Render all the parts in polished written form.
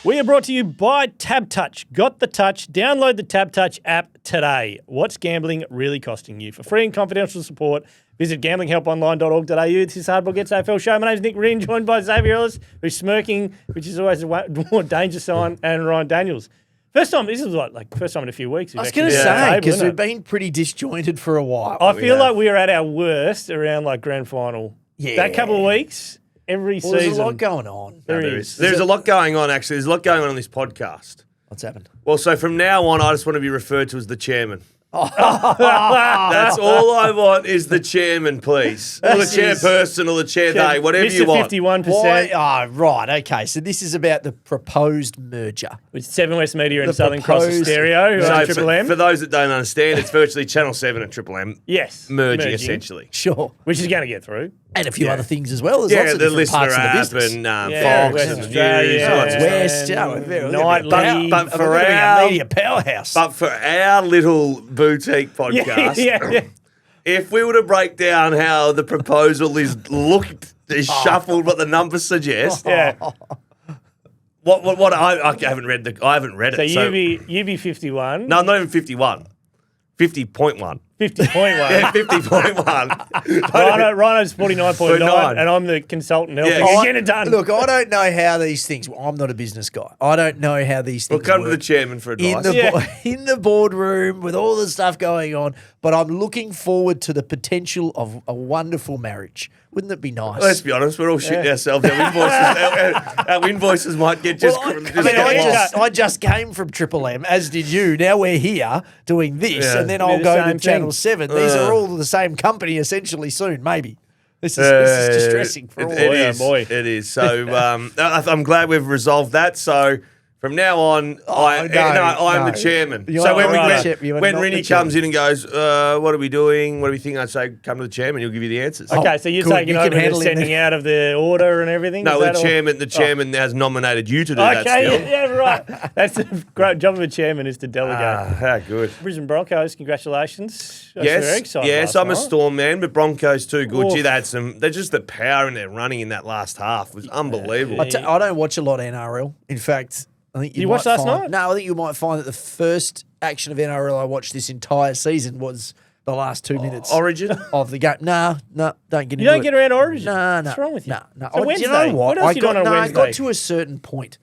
We are brought to you by TabTouch. Got the touch? Download the TabTouch app today. What's gambling really costing you? For free and confidential support, visit gamblinghelponline.org.au. This is Hardball Gets AFL show. My name's Nick Reen, joined by Xavier Ellis, who's smirking, which is always a more danger sign, and Ryan Daniels. First time, this is first time in a few weeks. I was going to say, because we've been pretty disjointed for a while. I feel like we were at our worst around like grand final. Yeah. That couple of weeks, every season. There's a lot going on. There's a lot going on, actually. There's a lot going on this podcast. What's happened? Well, so from now on, I just want to be referred to as the chairman. That's all I want is the chairman, please. Or the chairperson or the chair day, whatever you want. 51%. Why? Oh, right. Okay. So this is about the proposed merger. With Seven West Media and Southern Cross Stereo, who are Triple M. For those that don't understand, it's virtually Channel 7 and Triple M. Yes. Merging, essentially. Sure. Which is going to get through. And a few other things as well. There's lots of the different listener parts of the app business. and West Fox and the Australia, news. all that stuff. West, Nightly. But for we're a our media powerhouse. But for our little boutique podcast, Yeah. if we were to break down how the proposal is shuffled, what the numbers suggest, Yeah. what I haven't read it. So you be 51. No, not even 51. 50.1. 50.1. Yeah, 50.1. Rhino's 49.9, and I'm the consultant helping you get it done. Look, I don't know how these things. I'm not a business guy. I don't know how these things. We'll come work to the chairman for advice. in the boardroom with all the stuff going on. But I'm looking forward to the potential of a wonderful marriage. Wouldn't it be nice? Let's be honest, we're all shitting ourselves. Our invoices might get just. I just came from Triple M, as did you. Now we're here doing this, and then I'll go to Channel 7. These are all the same company essentially soon, maybe. This is distressing for all. It is. So I'm glad we've resolved that. So from now on, I'm the chairman. So when Rinny comes in and goes, what are we doing? What do we think? I'd say, come to the chairman. He'll give you the answers. Okay, so you're taking over the sending out of the order and everything? No, the chairman has nominated you to do that still. Okay, yeah, right. That's the great job of a chairman is to delegate. How good. Brisbane Broncos, congratulations. Yes, very exciting. yes, I'm a night. Storm man, but Broncos too good. Gee, they're just the power in their running in that last half was unbelievable. I don't watch a lot of NRL. In fact, I think you watched last night? No, I think you might find that the first action of NRL I watched this entire season was the last 2 minutes. Origin? Of the game. No, don't get into it. You don't get around Origin? No. What's wrong with you? No. So Wednesday. Do you know what? What else you done on I Wednesday? got to a certain point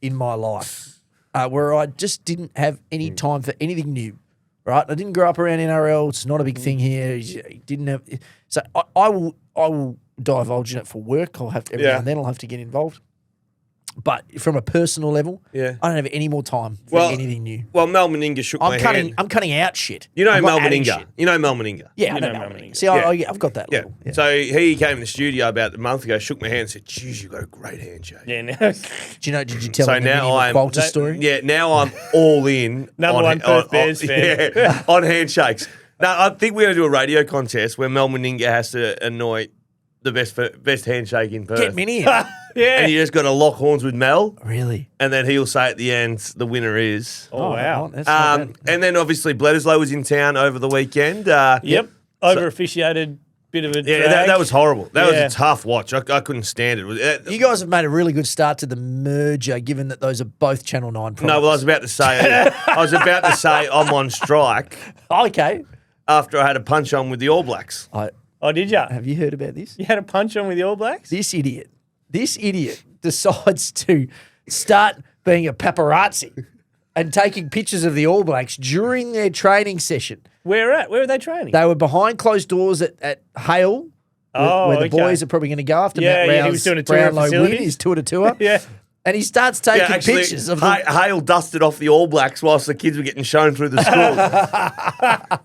in my life where I just didn't have any time for anything new. Right? I didn't grow up around NRL. It's not a big thing here. Didn't have. So I will divulge in it for work. I'll have to, every now and then I'll have to get involved. But from a personal level, I don't have any more time for anything new. Well, Mel Meninga shook my hand. I'm cutting out shit. You know Mel Meninga. Meninga. You know Mel Meninga. Yeah, I know Mel Meninga. See, I've got that. Yeah. Little, yeah. So he came in the studio about a month ago, shook my hand, and said, "Geez, you've got a great handshake." Yeah, no. Did you tell him the Walter story? Yeah, now I'm all in. Number one Perth Bears fan. Yeah, on handshakes. Now I think we're going to do a radio contest where Mel Meninga has to anoint the best handshake in Perth. Get Minnie in. Yeah. And you just got to lock horns with Mel. Really? And then he'll say at the end, the winner is. Oh, wow. That's not bad. And then obviously Bledisloe was in town over the weekend. Yep. Over-officiated bit of a drag. Yeah, that was horrible. That was a tough watch. I couldn't stand it. You guys have made a really good start to the merger, given that those are both Channel 9 products. No, well, I was about to say I'm on strike Okay. after I had a punch on with the All Blacks. Oh, did you? Have you heard about this? You had a punch on with the All Blacks? This idiot decides to start being a paparazzi and taking pictures of the All Blacks during their training session. Where at? Where were they training? They were behind closed doors at Hale, where the boys are probably going to go after Matt Rowe's he was doing a tour of Brownlow win, facilities. his tour to tour. Yeah. And he starts taking pictures of them. Hale dusted off the All Blacks whilst the kids were getting shown through the school.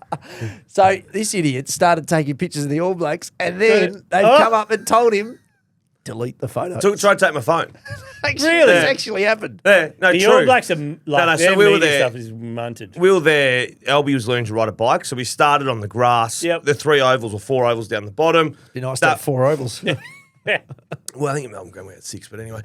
So this idiot started taking pictures of the All Blacks, and then they've come up and told him, delete the photo. Tried to take my phone. Really? This actually happened. Yeah, no, The true. All Blacks are like, so we were there. stuff is munted. We were there. Albie was learning to ride a bike, so we started on the grass. Yep. The 3 ovals or 4 ovals down the bottom. Be nice to have 4 ovals. Well, I think Melbourne going at 6, but anyway.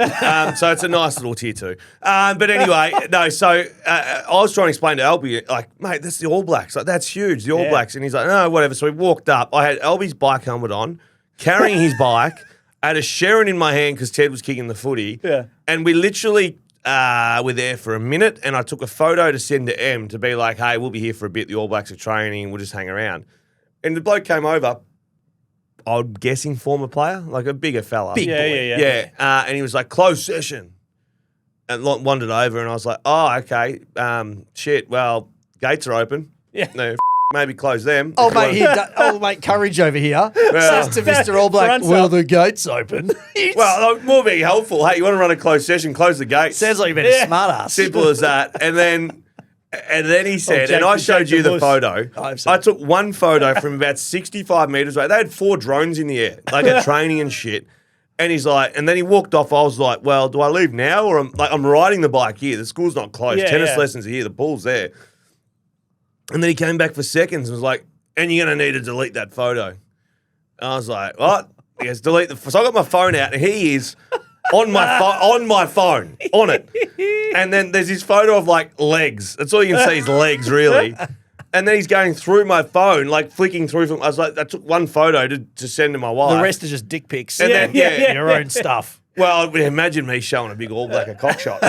So it's a nice little tier 2. But anyway, no, so I was trying to explain to Albie, like, mate, that's the All Blacks. Like, that's huge, the All Blacks. And he's like, no, whatever. So we walked up. I had Albie's bike helmet on, carrying his bike. I had a Sharon in my hand because Ted was kicking the footy. Yeah. And we literally were there for a minute, and I took a photo to send to M to be like, hey, we'll be here for a bit. The All Blacks are training. We'll just hang around. And the bloke came over, I'm guessing former player, like a bigger fella. Big boy. Yeah. And he was like, closed session. And wandered over, and I was like, oh, okay. Shit, well, gates are open. Yeah. No, maybe close them. Oh, mate, Courage over here says to Mr. All Black, Fronts will up. the gates open? Well, more being helpful. Hey, you want to run a closed session, close the gates. Sounds like you've been a smart ass. Simple as that. And then he said, Jake- and I Jake showed you the Bush. photo. I've seen I took one photo from about 65 metres away. They had 4 drones in the air, like at training and shit. And he's like, and then he walked off. I was like, well, do I leave now? Or I'm riding the bike here. The school's not closed. Yeah, Tennis yeah. lessons are here. The pool's there. And then he came back for seconds and was like, and you're going to need to delete that photo. And I was like, what? He goes, delete the. So I got my phone out, and he is on my phone, on it. And then there's this photo of like legs. That's all you can see is legs, really. And then he's going through my phone, like flicking through. I was like, I took one photo to send to my wife. The rest are just dick pics. And then, yeah. Your own stuff. Well, imagine me showing a big All Black a cock shot.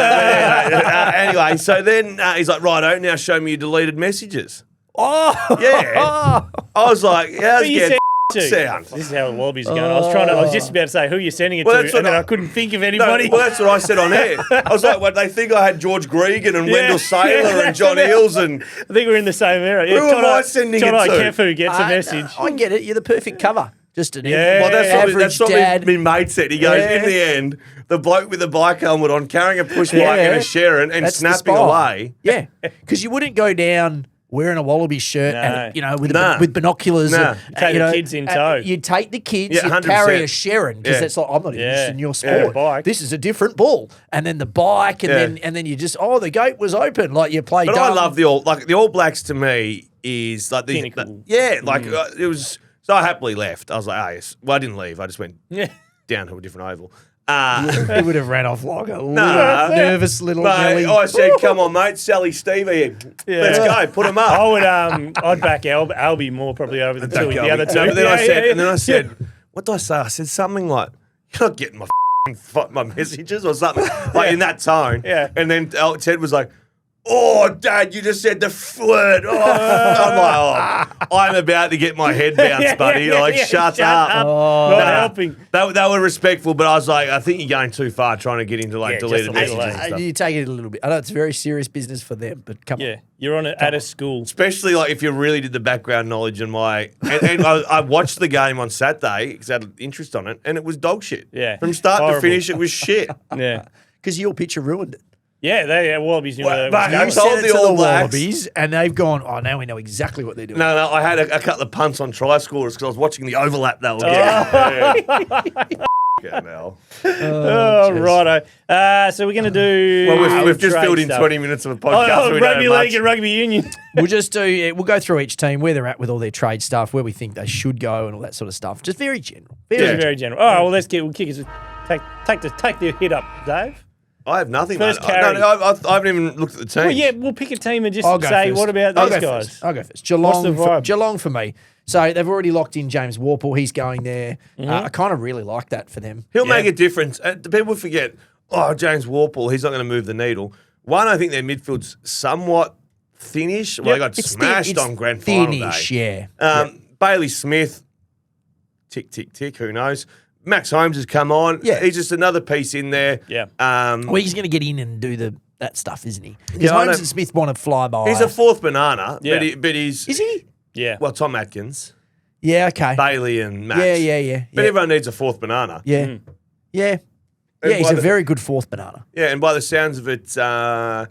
Anyway, so then he's like, righto, now show me your deleted messages. Oh, Yeah. I was like, how's Who you it send sound? This is how the lobby's going. I was just about to say who you're sending it Well, to, that's and what then I- I couldn't think of No, anybody. well, that's what I said on air. I was like, what, they think I had George Gregan and Wendell Saylor and John Eales and... I think we're in the same area. Who am I sending it to? Kefu gets a message. I get it. You're the perfect cover. Just an Yeah. Well, that's what dad. my mate said. He goes, Yeah. in the end, the bloke with the bike helmet on, carrying a push bike and a Sharon and That's the snapping spot. away. Yeah, because you wouldn't go down wearing a Wallaby shirt and with Nah. with binoculars. Nah. And, Take the kids in tow. You'd take the kids. Yeah, you'd carry 100%. a Sharon because Yeah. that's like I'm not Yeah. interested in your Yeah, sport. bike. This is a different ball, and then the bike, and Yeah. then you just the gate was open like you play. But dumb. I love the All Blacks to me is like the Pinnacle. it was. So I happily left. I was like, oh yes. Well, I didn't leave. I just went Yeah. down to a different oval. He would have ran off like a Nah. nervous little But Nelly. I said, come on, mate, Sally Stevie, let's go, put him up. I would. I'd back Albie more probably over the the other two. No, but then I Yeah. said, what did I say? I said something like, you're not getting my messages or something like in that tone. Yeah. And then Ted was like, oh, Dad, you just said the word. Oh, I'm like, I'm about to get my head bounced, buddy. Shut up. Not helping. They were respectful, but I was like, I think you're going too far trying to get into Yeah, deleted just a little, messages and stuff. You take it a little bit. I know it's very serious business for them, but come Yeah, on. you're on at a school. Especially like if you really did the background knowledge and and I watched the game on Saturday because I had interest on it, and it was dog shit. Yeah. From start Horrible. to finish, it was shit. Yeah, Because your picture ruined it. yeah. Wallabies. Well, was but going. you told Sent it the to All Blacks. Wallabies, and they've gone, now we know exactly what they're doing. No, I had a couple of punts on try scorers because I was watching the overlap they were getting. Yeah, no. Oh, righto. So we're going to do. Well, we've just trade filled in stuff. 20 minutes of a podcast. Oh, so we don't rugby have league much. and rugby union. We'll go through each team, where they're at with all their trade stuff, where we think they should go, and all that sort of stuff. Just very general. Very general. All right, well, we'll kick us. Take the hit up, Dave. I have nothing. First mate. carry. No, I haven't even looked at the team. Well, yeah, we'll pick a team and just I'll go say, first. what about I'll these go guys? first. I'll go first. What's the vibe? Geelong for me. So they've already locked in James Warple. He's going there. I kind of really like that for them. He'll make a difference. People forget, James Warple, he's not going to move the needle. One, I think their midfield's somewhat thinnish. Well, they got smashed on grand final thinnish, day. yeah. Bailey Smith, tick, tick, tick, who knows? Max Holmes has come on. Yeah. He's just another piece in there. Yeah. Well, he's going to get in and do that stuff, isn't he? Because Yeah, I Holmes know. and Smith want to fly by. He's a fourth banana, Yeah. but he's... Is he? Yeah. Well, Tom Atkins, Yeah, okay. Bailey and Max. Yeah. But everyone needs a fourth banana. Yeah. Yeah. And Yeah, he's by a the- very good fourth banana. Yeah, and by the sounds of it, a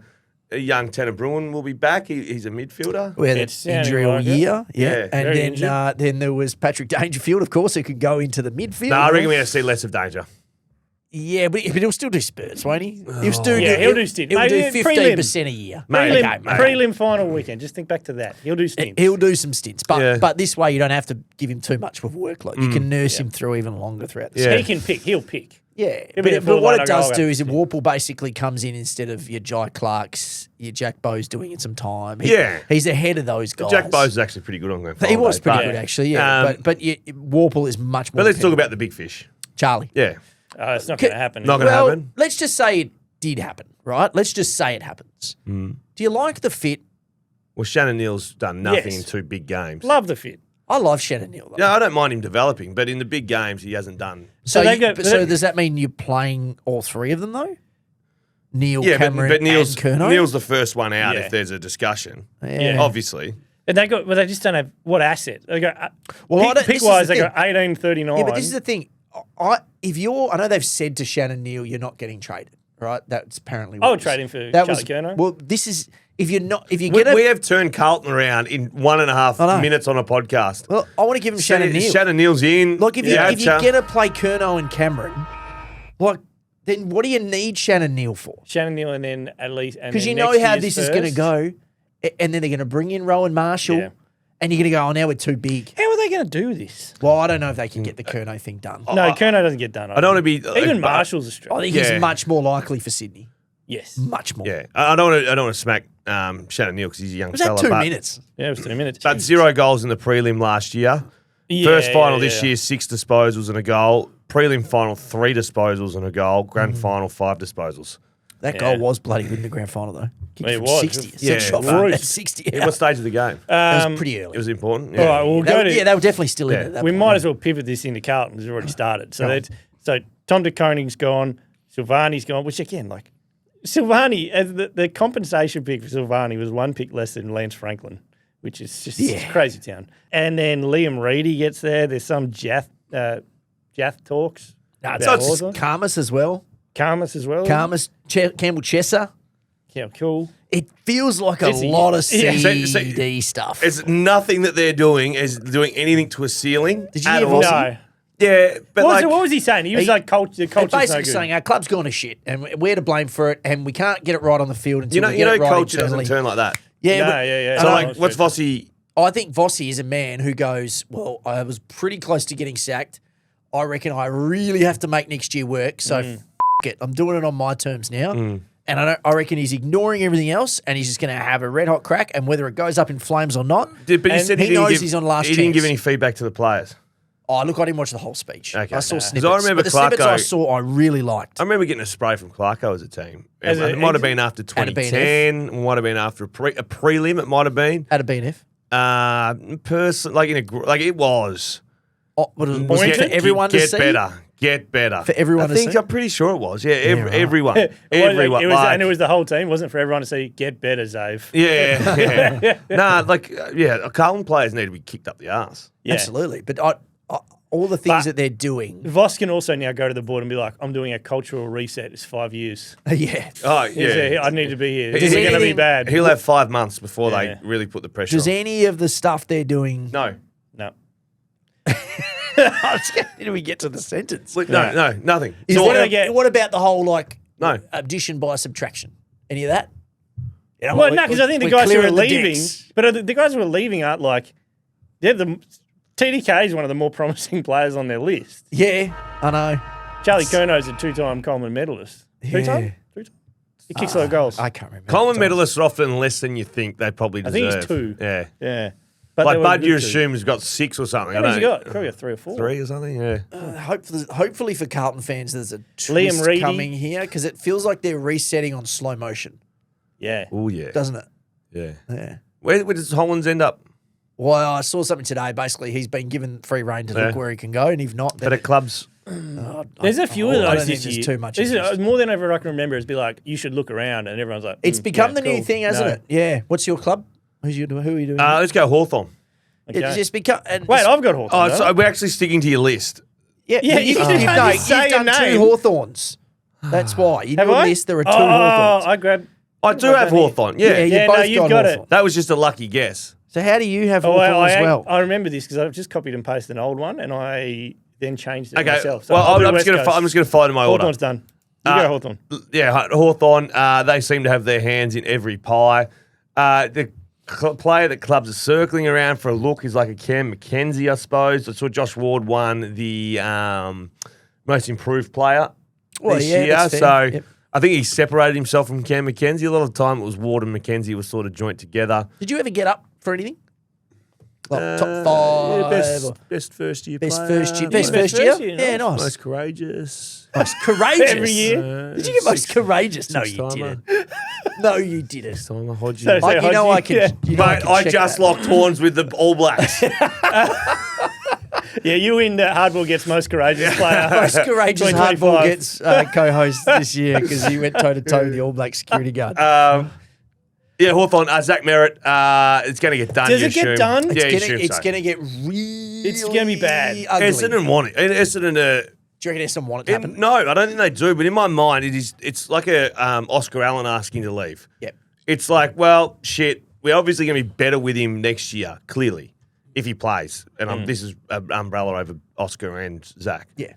young Tanner Bruin will be back. He's a midfielder. We had an It's sounding injury all like it. year. Yeah. Yeah, And very injured. then there was Patrick Dangerfield, of course, who could go into the midfield. No, I reckon we're going to see less of danger. Yeah, but he'll still do spurts, won't he? He'll still Yeah, he'll do stints. He'll do Maybe 15% a year. Maybe. Prelim, Okay, prelim final weekend. Just think back to that. He'll do stints. He'll do some stints, but Yeah. but this way you don't have to give him too much of a workload. You can nurse him through even longer throughout the Yeah. season. He can pick. He'll pick. Yeah, He'll be the but full what one, it does I'll do go. is Warple basically comes in instead of your Jai Clarks, your Jack Bowes doing it some time. Yeah. He's ahead of those guys. Jack Bowes is actually pretty good on going He was pretty but- good actually, yeah. But Warple is much more. But let's talk dependable. about the big fish. Charlie. Yeah. It's not going to happen. Not gonna Well, happen. let's just say did happen, right? Let's just say it happens. Do you like the fit? Well, Shannon Neal's done nothing Yes. in 2 big games. Love the fit. I love Shannon Neal, though. Yeah, I don't mind him developing, but in the big games, he hasn't done. So, they've got- so does that mean you're playing all 3 of them, though? Neal, Yeah, Cameron, but Neal's, and Curnow? Neal's the first one out Yeah. if there's a discussion. Yeah. Obviously. And they just don't have what asset. They got Well, I don't- pick this is wise, the they got thing. 18.39. Yeah, but this is the thing. I know they've said to Shannon Neal, you're not getting traded, right? That's apparently what I it would was. trade him for That Charlie Curnow. Well, this is if you We, get a we have turned Carlton around in 1.5 I know. minutes on a podcast. well, I want to give him Shannon Neal. Shannon Neal's in. Like if you Yabcha. get to play Curnow and Cameron, like then what do you need Shannon Neal for? Shannon Neal and then at least Because you know how this is going to go, and then they're going to bring in Rowan Marshall, Yeah. and you're going to go, oh, now we're too big. How are they going to do this? Well, I don't know if they can get the Curnow thing done. No, Curnow doesn't get done. I don't want to be. Even Marshall's a I stretch. think Yeah. he's much more likely for Sydney. Yes. Much more. Yeah, I don't want to smack Shannon Neal because he's a young Was that fella. 2 but- minutes? Yeah, it was 2 minutes. But 0 goals in the prelim last year. Yeah, First final yeah, this yeah. year, 6 disposals and a goal. Prelim final, 3 disposals and a goal. Grand final, 5 disposals. That Yeah. goal was bloody good in the grand final, though. Kicked It from was. 60. Yeah, Shot it from was. 60. Yeah, Yeah. what stage of the game? That was pretty early. It was important. All right, we'll go to. They were definitely still in Yeah. it. at that We point. might as well pivot this into Carlton because we've already started. So Tom de Koning's gone, Silvani's gone, which again, like Silvani, the compensation pick for Silvani was 1 pick less than Lance Franklin, which is just crazy town. And then Liam Reedy gets there. There's some Jath talks. No, about it's Hawthorn. Karmas as well. Karmas as well. Karmas, Campbell Chesser. Yeah, cool. It feels like a It's a- lot of yeah. CD stuff. It's nothing that they're doing is doing anything to a ceiling. Did you at hear all. Vossi? No. Yeah, but What was he saying? He was like, the They're culture's no basically good. saying our club's gone to shit and we're to blame for it and we can't get it right on the field until you know, we get it right culture internally. doesn't turn like that. Yeah, No, but- yeah. So No, like, it's what's true. Vossi? I think Vossi is a man who goes, well, I was pretty close to getting sacked. I reckon I really have to make next year work. So f it. I'm doing it on my terms now. And I reckon he's ignoring everything else and he's just going to have a red hot crack. And whether it goes up in flames or not, But you And said he he didn't knows give, he's on last He didn't give chance. any feedback to the players. oh, look, I didn't watch the whole speech. Okay. I saw 'Cause I snippets. remember but the snippets I Clarko- saw, I really liked. I remember getting a spray from Clarko as a team. As it a might have exit? been after And a BNF. 2010. It might have been after a prelim. It might have been. At a BNF. Like it was. Oh, was it for Get- everyone to get see? better. Get better. For everyone to I think see? I'm pretty sure it was. Yeah, right. everyone. Well, Everyone. it was, like- and it was the whole team. It wasn't for everyone to see. Get better, Zave. Yeah. Nah, Carlton players need to be kicked up the arse. Yeah. Absolutely. But all the things that they're doing. Voss can also now go to the board and be like, I'm doing a cultural reset. It's 5 years. Yeah. Oh, He's yeah. I need to be here. Does This is going to be anything- bad. He'll have 5 months before Yeah. they really put the pressure Does on. any of the stuff they're doing. No. No. I was scared till we get to the sentence. No, nothing. Is So what there do a- they get? What about the whole No. addition by subtraction? Any of that? You know, Well, we- no, because I think the we're guys who are clearing the leaving, decks. but the guys who are leaving aren't like, they're the TDK is one of the more promising players on their list. Yeah, I know. Charlie Curnow's a 2-time Coleman medalist. Yeah. 2-time? 2-time? He kicks a lot of goals. I can't remember. Coleman medalists are often less than you think they probably I deserve. think he's 2. Yeah. Yeah. But Like they were Bud, good you too. assume has got 6 or something. How I many's he don't got? Probably got 3 or 4. 3 or something, yeah. Hopefully for Carlton fans, there's a Liam twist Reedy. coming here because it feels like they're resetting on slow motion, Yeah. Oh, yeah. doesn't it? Yeah. Yeah. Where does Hollands end up? Well, I saw something today. Basically, he's been given free reign to Yeah. look where he can go, and if not, Better clubs. There's a few of I those don't think this there's year. too much This is interest. more than ever I can remember. It's be like, you should look around, and everyone's like, it's become yeah, the new cool. thing, hasn't No. it? Yeah. What's your club? Who are you doing? Let's go Hawthorn. Okay. It's just become. And Wait, it's- I've got Hawthorn. Oh, no? so we're actually sticking to your list. yeah, Yeah, you've, you you've can't done, just say you've done a 2 name. Hawthorns. That's why. In Have your I? list, there are 2 Oh, Hawthorns. I grabbed. I do have Hawthorn. Yeah. you Yeah, both no, you've got got it. Hawthorn. That was just a lucky guess. So how do you have Oh, Hawthorn as well? I remember this because I've just copied and pasted an old one, and I then changed it Okay. myself. So Well, I'll do I'm West just Coast. going to follow in my order. Hawthorn's done. You go Hawthorn. Yeah, Hawthorn, they seem to have their hands in every pie. The player that clubs are circling around for a look is like a Cam McKenzie, I suppose. I saw Josh Ward won the most improved player Well, this yeah, year. that's fair. So Yep. I think he separated himself from Cam McKenzie. A lot of the time it was Ward and McKenzie were sort of joint together. Did you ever get up for anything? Like top five. Best first year Best player. first year. Best Best first first year, year. Yeah, nice. Most courageous. Most courageous. Every year. Did you get most courageous? No, you Six-timer. didn't. No, you didn't. Simon Hodges. So- I, you know I can. Yeah. You know Mate, can I check just that. locked horns with the All Blacks. Yeah, you win Hardball gets most courageous player. Most courageous 2025. hardball gets co-host this year because he went toe to toe with the All Black security guard. Yeah, Hawthorn, Zach Merritt, it's going to get done. Does you it get assume. done? Yeah, you it's assume so. going to get really. It's gonna be bad. Ugly. Essendon want it. Essendon, Do you reckon Essendon want it to happen? no, I don't think they do. But in my mind, it's like a Oscar Allen asking to leave. Yep. It's like, well, shit, we're obviously going to be better with him next year, clearly, if he plays. And this is an umbrella over Oscar and Zach. Yeah.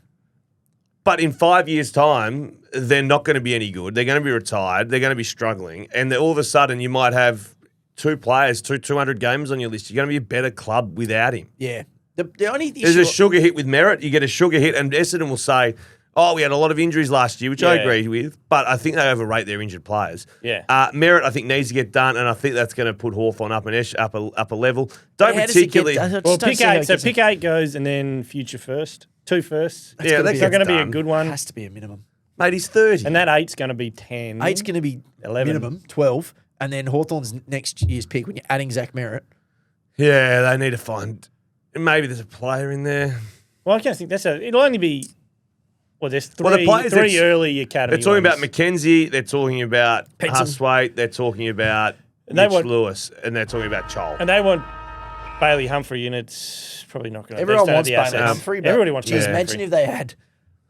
But in 5 years' time, they're not going to be any good. They're going to be retired. They're going to be struggling. And then all of a sudden, you might have two players, 200 games on your list. You're going to be a better club without him. Yeah. The only There's issue. a sugar hit with Merritt. You get a sugar hit, and Essendon will say, oh, we had a lot of injuries last year, which I Yeah. agree with, but I think they overrate their injured players. Yeah. Merritt, I think, needs to get done, and I think that's going to put Hawthorn up a level. Don't How does it get particularly. done? I just Well, don't pick see how it 8. So gets pick 8 goes and then future first. 2 firsts. Yeah, that It's not gets going to be a done. good It one. has to be a minimum. Mate, he's 30. And that 8's going to be 10. 8's going to be 11. minimum, 12. And then Hawthorn's next year's pick when you're adding Zach Merritt. Yeah, they need to find. Maybe there's a player in there. Well, I can't think it'll only be. Well, there's three, Well, the players three early academy. They're talking ones. about McKenzie, they're talking about Peterson. Hustwaite, they're talking about And they Mitch want- Lewis, and they're talking about Chol. And they want Bailey Humphrey, and it's probably not going to. Everyone wants Bailey Humphrey. But Everybody wants geez, Bailey imagine Humphrey. if they had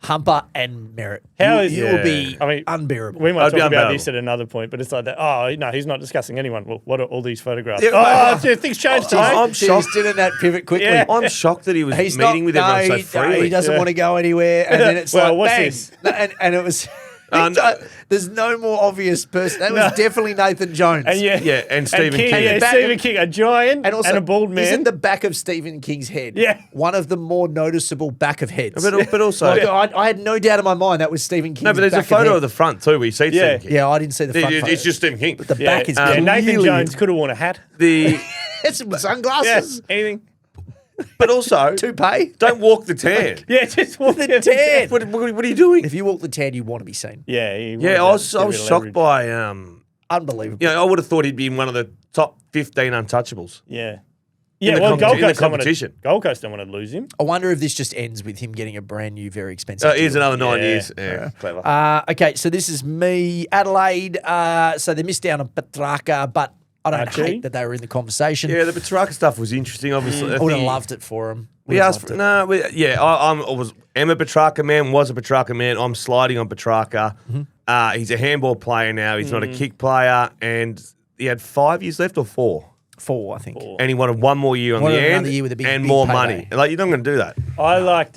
Humper and Merritt. How it is- would be I mean, unbearable. We might I'd be talk about unbearable. this at another point, but it's like that. Oh no, he's not discussing anyone. Well, what are all these photographs? Yeah, oh, mate. things changed today. I'm He's shocked. doing that pivot quickly. Yeah. I'm shocked that he was He's meeting with everyone so he freely. doesn't Yeah. want to go anywhere. And then it's Well, like, what's bang. this? And it was, No. there's no more obvious person. That was definitely Nathan Jones. And Yeah, and Stephen King. King. Yeah, Back- Stephen King, a giant And also, and a bald man. isn't the back of Stephen King's head Yeah. one of the more noticeable back of heads? But also, Like, I had no doubt in my mind that was Stephen King's no, but there's a back photo head. of the front too where you see Yeah. Stephen King. Yeah, I didn't see the front photo. It's just Stephen King. the yeah, back is Nathan clearly- Jones could have worn a hat. The Some Yeah, sunglasses, anything. but also toupee. don't walk the tan. Yeah, just walk The tan. What are you doing? If you walk the tan, you want to be seen. Yeah, Yeah, I was shocked by Unbelievable. you know, I would have thought he'd be in one of the top 15 untouchables. Yeah. Yeah, the well, competi- Gold in the Coast don't want to. competition. Gold Coast don't want to lose him. I wonder if this just ends with him getting a brand new, very expensive. Here's deal. another 9 Yeah. years. Yeah, clever. Okay, so this is me, Adelaide. So they missed out on Petrarca, but I don't Archie? hate that they were in the conversation. Yeah, the Petrarca stuff was interesting. Obviously, I would have loved it for him. We asked for am a Petrarca man. Was a Petrarca man. I'm sliding on Petrarca. He's a handball player now. He's not a kick player, and he had 5 years left or 4, 4, I think. and he wanted one more year on Wanted the end another year with a big- and big more payday. money. Like you're not going to do that. I liked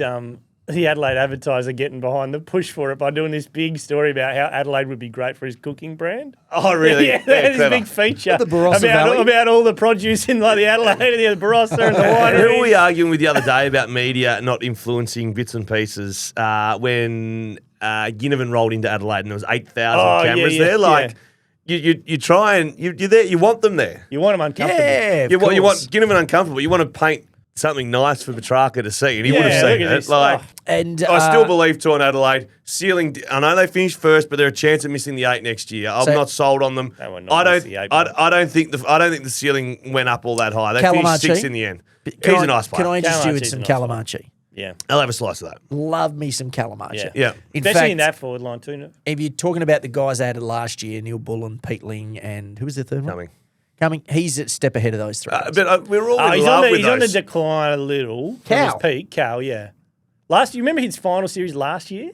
the Adelaide Advertiser getting behind the push for it by doing this big story about how Adelaide would be great for his cooking brand. Oh, really? Yeah, they had this clever. big feature The Barossa about, Valley. about all the produce in like the Adelaide, the Barossa and the winery. Who were we arguing with the other day about media not influencing bits and pieces when Ginnivan rolled into Adelaide and there was 8,000 Oh, yeah, cameras yeah, there? Like you try and you're there. You want them there. You want him uncomfortable. Yeah, of You want course. Ginnivan uncomfortable. You want to paint something nice for Petrarca to see, and he would Yeah, have look seen at it. this. Like. Oh. And I still believe too on Adelaide. Ceiling. I know they finished first, but they're a chance of missing the 8 next year. I'm So- not sold on them. They will not I miss don't. the 8, I don't think the ceiling went up all that high. They finished Calamarchi? 6 in the end. Can He's I- a nice player. Can I interest you in Calamarchi's some a nice player. Calamarchi? Yeah. I'll have a slice of that. Love me some Calamarchi. Yeah. Yeah. In Especially fact, in that forward line too. No? if you're talking about the guys they added last year, Neil Bullen, Pete Ling, and who was the third one? Coming. He's a step ahead of those 3. But we're all in He's love on with he's on the those. decline a little. from Cal. his peak. Cal, yeah. You remember his final series last year?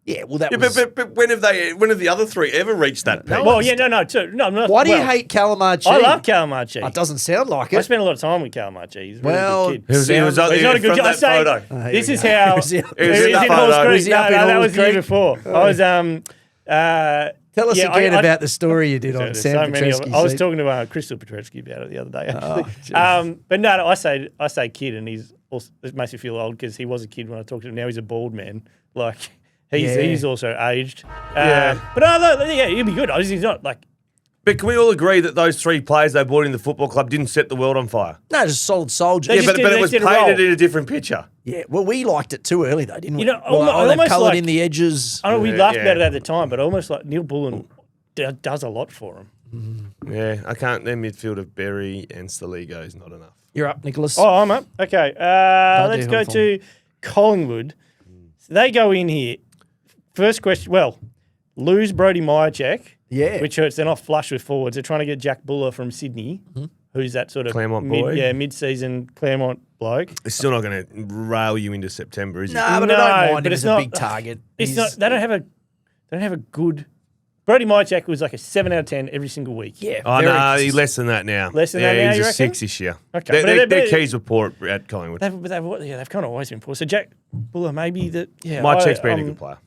Yeah, well, that Yeah, was... but when have the other 3 ever reached that peak? Well, yeah, no, too. No, I'm not. Why do you well, hate Calamarchi? I love Calamarchi. It doesn't sound like I it. spent a lot of time with Calamarchi. He's a really Well, good kid. He was Sound- He's not a good from guy. I that say, photo. here this we is go. how. Was he- He was He in was that in photo. Halls Was Creek. he up in that Halls was the year Creek? before. I was Tell us yeah, again I- about the story you did on there's Sam so many of Petrescu's them. I was seat. talking to Crystal Petrescu about it the other day. Oh, Actually. But no, I say kid, and he's also, it makes me feel old because he was a kid when I talked to him. Now he's a bald man. Like Yeah. he's also aged. Yeah. But no, yeah, he'd be good. He's not like But can we all agree that those 3 players they brought in the football club didn't set the world on fire? No, just solid soldiers. They Yeah, just but did- it was did a painted role. in a different picture. Yeah, well, we liked it too early though, didn't we? You know, well, they've almost coloured like- in the edges. I know we Yeah, laughed yeah. about it at the time, but almost like Neil Bullen does a lot for him. Yeah, I can't. Their midfield of Berry and Staligo is not enough. You're up, Nicholas. Oh, I'm up. Okay, let's do go Hawthorn. to Collingwood. So they go in here. First question. Well, lose Brody Myercheck. Yeah. Which hurts. They're not flush with forwards. They're trying to get Jack Buller from Sydney, who's that sort of Claremont boy. mid-season Claremont bloke. It's still not going to rail you into September, is it? Nah, but No, I don't mind but him it's as a not- big target. It's He's- not. They don't have a good. Brody Myercheck was like a 7 out of 10 every single week. Yeah. Oh, very no, he's consistent. less than that now. Less than that now, he's you a reckon? 6 this year. Okay, Their, but their, they- their keys were poor at Collingwood. They've kind of always been poor. So Jack Buller, maybe that. Yeah, Myercheck's been a good player.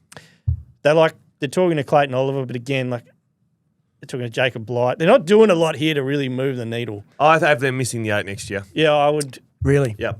They're talking to Clayton Oliver, but again, like they're talking to Jacob Blight. They're not doing a lot here to really move the needle. I have them missing the 8 next year. Yeah, I would. Really? Yep.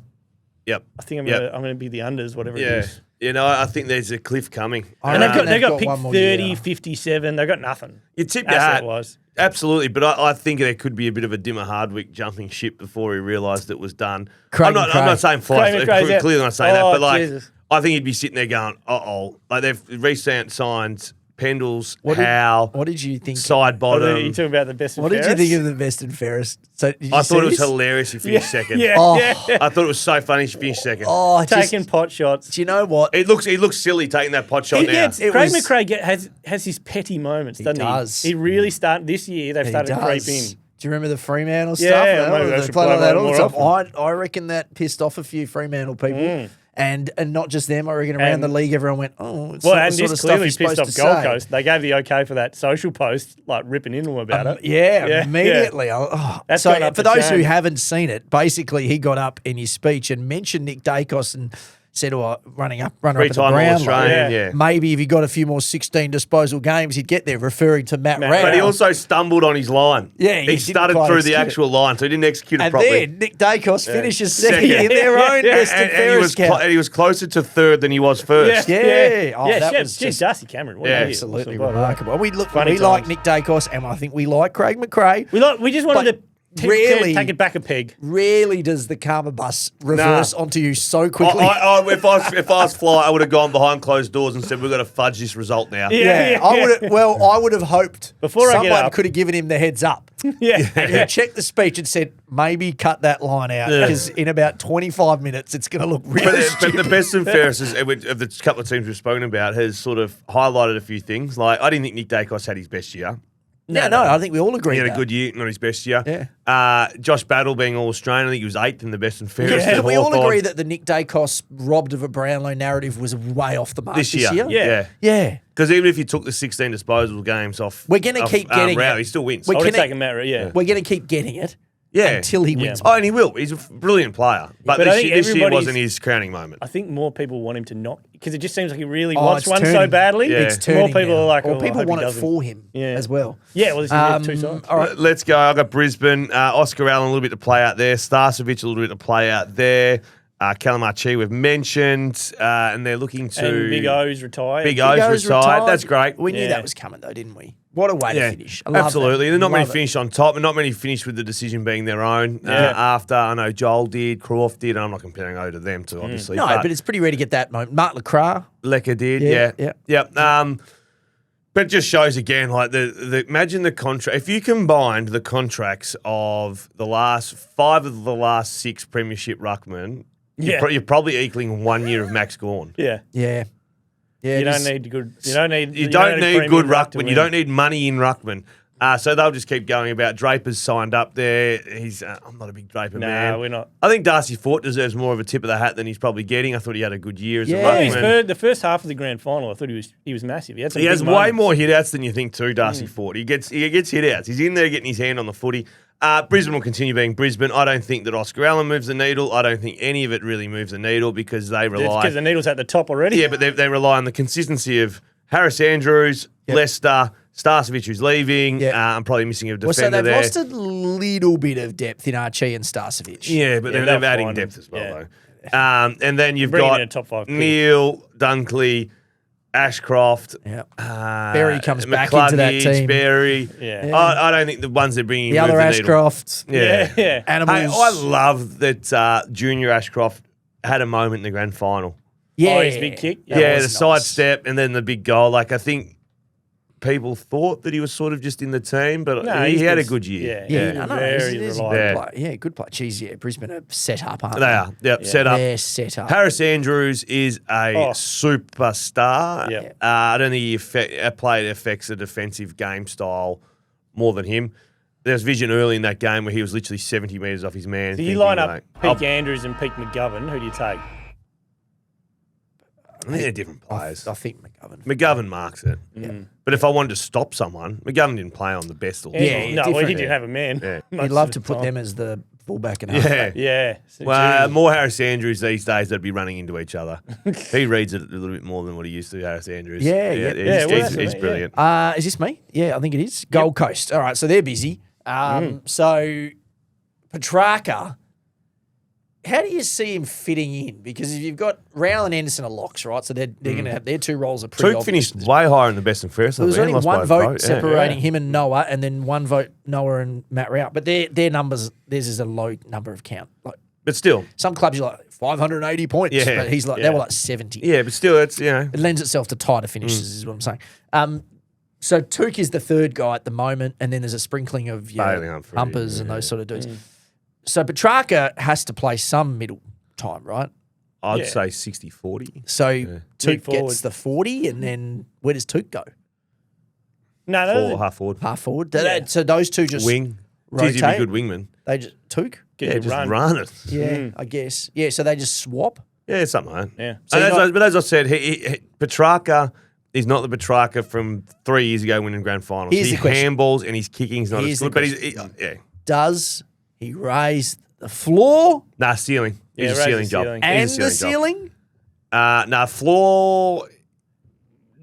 I think I'm Yep. gonna be the unders, whatever it Yeah. is. You know, I think there's a cliff coming. I And reckon they've got got pick one more 30, year. 57. They've got nothing. You tip your Asset hat. wise. Absolutely, but I think there could be a bit of a Dimmer Hardwick jumping ship before he realised it was done. Craig I'm McRae. not saying Craig five. McRae's out. Clearly not saying that, Oh, but like Jesus. I think he'd be sitting there going, "Uh-oh!" Like they've recent signed Pendles, What did- Howe, What did you think? side You bottom. talking about the best. What did you think of the best and fairest? So did you I see thought it was this? hilarious. He finished second. Yeah, Oh. yeah. I thought it was so funny. He finished second. Oh, I just, Taking pot shots. do you know what? He looks silly taking that pot shot He now. gets, It Craig was- McRae has his petty moments, doesn't does. he? He really started this year. They've He started to creep does. in. Do you remember the Fremantle Yeah, stuff? maybe they They should play play like that more all the time. often. I reckon that pissed off a few Fremantle people. And not just them, I reckon around And- the league, everyone went, oh, it's Well, not the and sort this of stuff clearly you're pissed supposed off to Gold say. Coast. They gave the okay for that social post, like ripping into him about it. Yeah, Yeah, immediately. Oh. That's So gone up for the those who chain. haven't seen it, basically he got up in his speech and mentioned Nick Dacos and said, runner up at the Three-time ground. All-Australian, yeah. Maybe if he got a few more 16 disposal games, he'd get there, referring to Matt Rao. But he also stumbled on his line. Yeah, he he didn't started quite through the execute actual line, so he didn't execute it And properly. then Nick Dacos finishes second Second. in their own best and and he fairest was count. and he was closer to third than he was first. Yeah. Oh, that Shit, was geez, just Darcy Cameron. What Yeah. a year. absolutely Awesome. remarkable. We Funny like times. Nick Dacos, and I think we like Craig McRae. We just wanted But to really- take it back a peg. Rarely does the karma bus reverse onto you so quickly. If I was Fly, I would have gone behind closed doors and said, "We've got to fudge this result now." Yeah. I would have hoped Before I get someone up- could have given him the heads up. Yeah. And he checked the speech and said, maybe cut that line out because in about 25 minutes it's going to look really But stupid. the best and fairest of the couple of teams we've spoken about has sort of highlighted a few things. Like I didn't think Nick Dacos had his best year. No, I think we all agree He had that. a good year, not his best year. Yeah. Josh Battle being all Australian, I think he was 8th in the best and fairest. Can at we all Hawthorn. agree that the Nick Dacos robbed of a Brownlow narrative was way off the mark This year? Yeah. Yeah. Because even if you took the 16 disposal games off, We're gonna keep getting Rao, it. he still wins. We I would have Can it- taken Matt, yeah. We're going to keep getting it Yeah. until he wins. Oh, and he will. He's a brilliant player. But, But I this think year everybody's- wasn't his crowning moment. I think more people want him to not, because it just seems like he really Oh, wants it's one so turning. badly. Yeah. It's More turning people now. are like, or oh, I people hope he want it doesn't. for him Yeah. as well. Yeah, well, this is two sides. All right. Let's go. I've got Brisbane. Oscar Allen, a little bit to play out there. Starcevic, a little bit to play out there. Calamarchi, we've mentioned. And they're looking to... And Big O's retired. Big O's Goes retired. That's great. We knew Yeah. that was coming, though, didn't we? What a way to finish. I love absolutely. that. There's not many Love it. finish on top, and not many finish with the decision being their own. Yeah. After I know Joel did, Croft did, and I'm not comparing O to them too, obviously. No, but it's pretty rare to get that moment. Mark Lecras. Lecker did, Yeah, yeah. But it just shows again, like imagine the contract. If you combined the contracts of the last 5 of the last 6 premiership ruckmen, Yeah. you're probably equaling 1 year of Max Gawn. Yeah. Yeah. Yeah. You it don't is- need good. You don't need. You don't need premium good ruck to ruckman. You win. don't need money in ruckman. So they'll just keep going about. Draper's signed up there. He's. I'm not a big Draper man. we're not. I think Darcy Fort deserves more of a tip of the hat than he's probably getting. I thought he had a good year as Yeah. a His ruckman. the first half of the grand final, I thought he was massive. He had some He big has way moments. more hit outs than you think too, Darcy Fort. He gets hit outs. He's in there getting his hand on the footy. Brisbane will continue being Brisbane. I don't think that Oscar Allen moves the needle. I don't think any of it really moves the needle because they rely. Because the needle's at the top already. Yeah, but they rely on the consistency of Harris Andrews, Leicester, Starcevic who's leaving. Yep. I'm probably missing a Well, so defender they've there. lost a little bit of depth in Archie and Starcevic. Yeah, but Yeah, they're they'll adding find depth him. as well, Yeah. though. And then you've Bring him got in a top 5 pick. Neil, Dunkley, Ashcroft. Yeah. Berry comes back into that McCluggage, team. Berry. Yeah. I don't think the ones they're bringing The in other move the needle. Ashcroft. Yeah. Hey, Animals. I love that Junior Ashcroft had a moment in the grand final. Yeah. Oh, his big kick? That Yeah, was the nice. sidestep and then the big goal. Like, I think people thought that he was sort of just in the team, but No, he he's had a good. good year. Yeah. Yeah, I know. Very He's a reliable. good Yeah. player. Yeah, good player. Jeez, yeah, Brisbane are set up, aren't They are. Yep, set up. They're set up. Harris Andrews is a Oh. superstar. Yep. I don't think he affects a defensive game style more than him. There was vision early in that game where he was literally 70 metres off his man. So you thinking, line up like, Peake Andrews and Peake McGovern. Who do you take? I think they're different players. I think McGovern. McGovern marks it. But if I wanted to stop someone, McGovern didn't play on the best all the Yeah, time. No, well, he different. didn't have a man. Yeah. most You'd love of to the put time. them as the fullback and Yeah. halfback. Yeah. Well, more Harris Andrews these days, they'd be running into each other. He reads it a little bit more than what he used to, Harris Andrews. Yeah, he's, yeah. Yeah, well, that's he's right, brilliant. Is this me? Yeah, I think it is. Gold Coast. All right, so they're busy. So Petrarca, how do you see him fitting in? Because if you've got Rowell and Anderson are locks, right? So they're going to have their two roles are pretty Took obvious. finished way higher in the best and fairest. There was I only think. one Lost by a vote yeah. separating him and Noah, and then one vote Noah and Matt Rowell. But their numbers, theirs is a low number of count. Like But still, some clubs, you're like 580 points. Yeah. But he's like they were like 70. yeah, but still, it's, you know. It lends itself to tighter finishes, is what I'm saying. So Took is the third guy at the moment, and then there's a sprinkling of Bailey Humphrey, Humpers and those sort of dudes. So Petrarca has to play some middle time, right? I'd Yeah. say 60-40. So Took forward. gets the 40, and then where does Took go? No, Or no. half forward. Half forward. Yeah. So those two just Wing. It's easy to be a rotate. good wingman. They just Took. Get Yeah, your just run. run it. Yeah, I guess. Yeah, so they just swap. Yeah, something like that. Yeah. So And you're but as I said, Petrarca is not the Petrarca from 3 years ago winning grand finals. Here's He the question. handballs and his kicking's not Here's as the good. But yeah. Does he raise the floor Nah, ceiling. Yeah, He's a raise ceiling the job. ceiling. and He's a the ceiling ceiling? job. Nah, floor.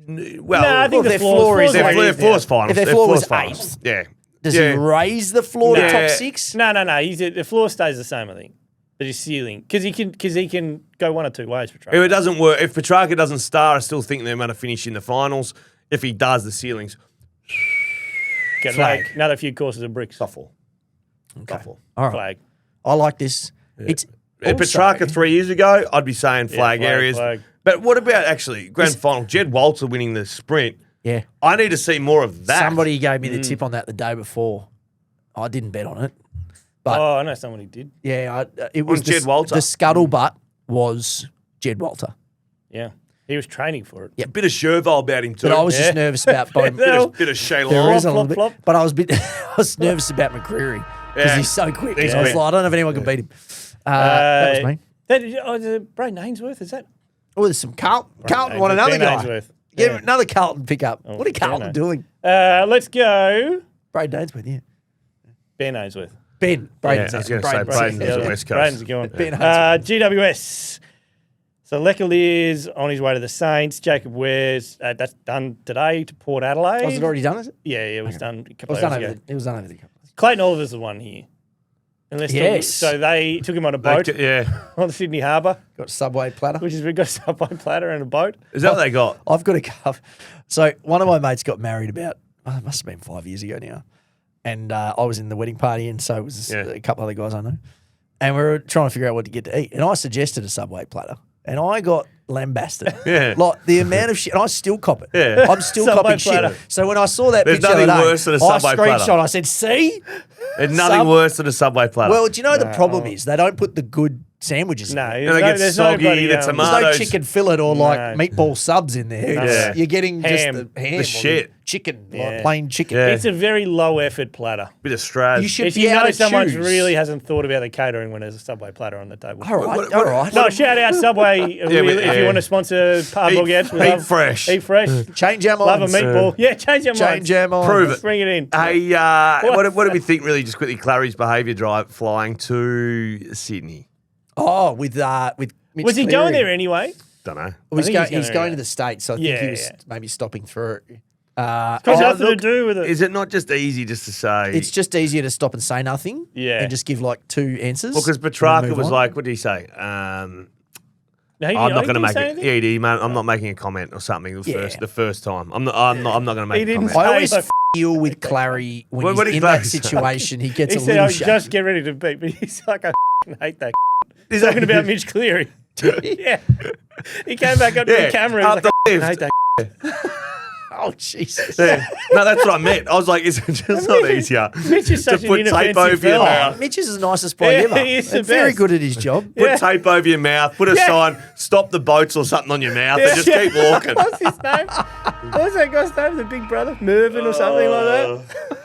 Well, Nah, I think Well, the their floor floor is is like- their floor's finals. If their Their floor was floor's finals. eighth. Yeah. Does Yeah. he raise the floor to Nah. top six? No. The floor stays the same, I think. But his ceiling, because he can go one or two ways for If Petrarca. it doesn't work, if Petrarca doesn't start, I still think they're going to finish in the finals. If he does, the ceilings. Get Flag. another few courses of bricks. Shuffle. Okay. Shuffle. All right. Flag. I like this. It's If also- Petrarca 3 years ago, I'd be saying flag, flag, areas. flag. But what about actually grand final? Jed Walter winning the sprint. Yeah. I need to see more of that. Somebody gave me the tip on that the day before. I didn't bet on it. But Oh, I know someone who did. yeah, it was Jed Walter. The scuttlebutt was Jed Walter. Yeah. He was training for it. a bit of Chervil about him too. But I was just nervous about both. bit No. of Shaylon. There is a Flop, little bit, flop. but I was I was nervous about McCreary because Yeah. he's so quick. He's I was quick. like, I don't know if anyone can beat him. That was me. Braden Ainsworth, is that? Oh, there's some Carlton. Carlton won Ainsworth. another Ben guy. Ainsworth. Yeah, Yeah. another Carlton pickup. What are Carlton Ben doing? Let's go. Braden Ainsworth, yeah. Ben Ainsworth. Ben. Braden's I was going to say Braden's- Braden's yeah. the West Coast. Braden's going. Ben Ainsworth. GWS. So Leckel is on his way to the Saints. Jacob Ware's that's done today to Port Adelaide. Was it already done, is it? Yeah, it was done a It couple was of done hours over ago. the, it was done over the Clayton Oliver's the one here. Unless Yes. So they took him on a boat Yeah. on the Sydney Harbour, Got a Subway platter. which is we've got a Subway platter and a boat. Is that what they got? I've got a cup. So one of my mates got married about, it must have been 5 years ago now. And I was in the wedding party, and so was Yeah. a couple other guys I know. And we were trying to figure out what to get to eat. And I suggested a Subway platter. And I got lambasted. Yeah. Like the amount of shit, and I still cop it. Yeah. I'm still Subway copying platter. shit. So when I saw that There's picture the nothing other day, worse than a I Subway screenshot, platter. I said, see? There's nothing Sub- worse than a Subway platter. Well, do you know the problem is they don't put the good sandwiches No, in there. and they get there's soggy, bloody, the There's tomatoes. no chicken fillet or like No. meatball subs in there. It's- Yeah. You're getting Ham. just the ham. The or shit. Chicken, like Yeah. plain chicken. Yeah. It's a very low effort platter. Bit of Straz. You should If be you able know to someone choose. really hasn't thought about the catering when there's a Subway platter on the table. All right, What- all right. No, shout out Subway. but- If you want to sponsor Hardball Gets, we Eat love fresh. Eat fresh. Change our Love a minds. meatball. Yeah, change your mind. Change our minds. Prove it. Bring it in. Hey, what do we think really just quickly, Clary's behaviour drive flying to Sydney? Oh, with Mitch Was he Cleary. going there anyway? Don't know. Well, he's, I think go- he's he's going going there. to the States, so I think Yeah, he was yeah. maybe stopping through. Because Oh, nothing look, to do with it. Is it not just easy just to say? It's just easier to stop and say nothing. Yeah. And just give like two answers. Well, because and then Petrarca move was on. like, what did he say? No, he I'm didn't- not he going to didn't make say it. anything? Yeah, he did, man. I'm not making a comment or something the first time. I'm not going to make He a didn't comment. I always Like- feel with Clary when What he's did in that Clary say? situation. He gets He a said, little "Oh, shaky. just get ready to beat." But he's like, "I hate that." He's Talking about Mitch Cleary. Yeah, he came back up to the camera. He's up like, the "I hate lift. that." Oh, Jesus. Yeah. No, that's what I meant. I was like, is it just not easier Mitch is to such an put tape inoffensive over your fella. mouth? Mitch is the nicest bloke Yeah, ever. he is the And very best. good at his job. Put tape over your mouth, put a sign, stop the boats or something on your mouth, and just keep walking. What's his name? What's that guy's name? The big brother, Mervyn or something like that.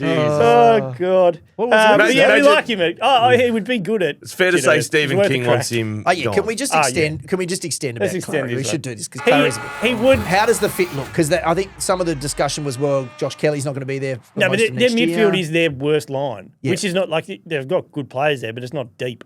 Oh God! What was it? But yeah, we Imagine- like him. Oh, he would be good at. It's fair to you know, say it's Stephen worth a King crack. wants him Oh, yeah. gone. Can we just Oh, extend? Can we just extend Let's about extend Clary? We this should one. do this because Clary's. He would. How does the fit look? Because I think some of the discussion was, well, Josh Kelly's not going to be there. For No, but most of their next midfield year. is their worst line, Yeah. which is not like they've got good players there, but it's not deep.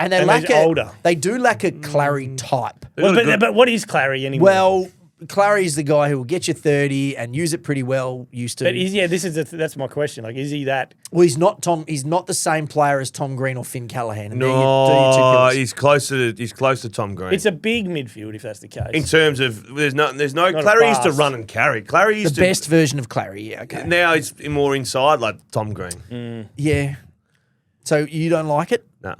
and they and lack he's older. They do lack a Clary type. Well, got a good- but what is Clary anyway? Well, Clary's the guy who will get you 30 and use it pretty well. Used to. but that's my question. Like, is he that? Well, he's not Tom. He's not the same player as Tom Green or Finn Callahan. And they're your two No, pillars. he's close to Tom Green. It's a big midfield if that's the case. in terms of there's no Not Clary used to fast. run and carry. Clary the used to best version of Clary. Yeah. Okay. now he's more inside like Tom Green. Yeah. So you don't like it? No.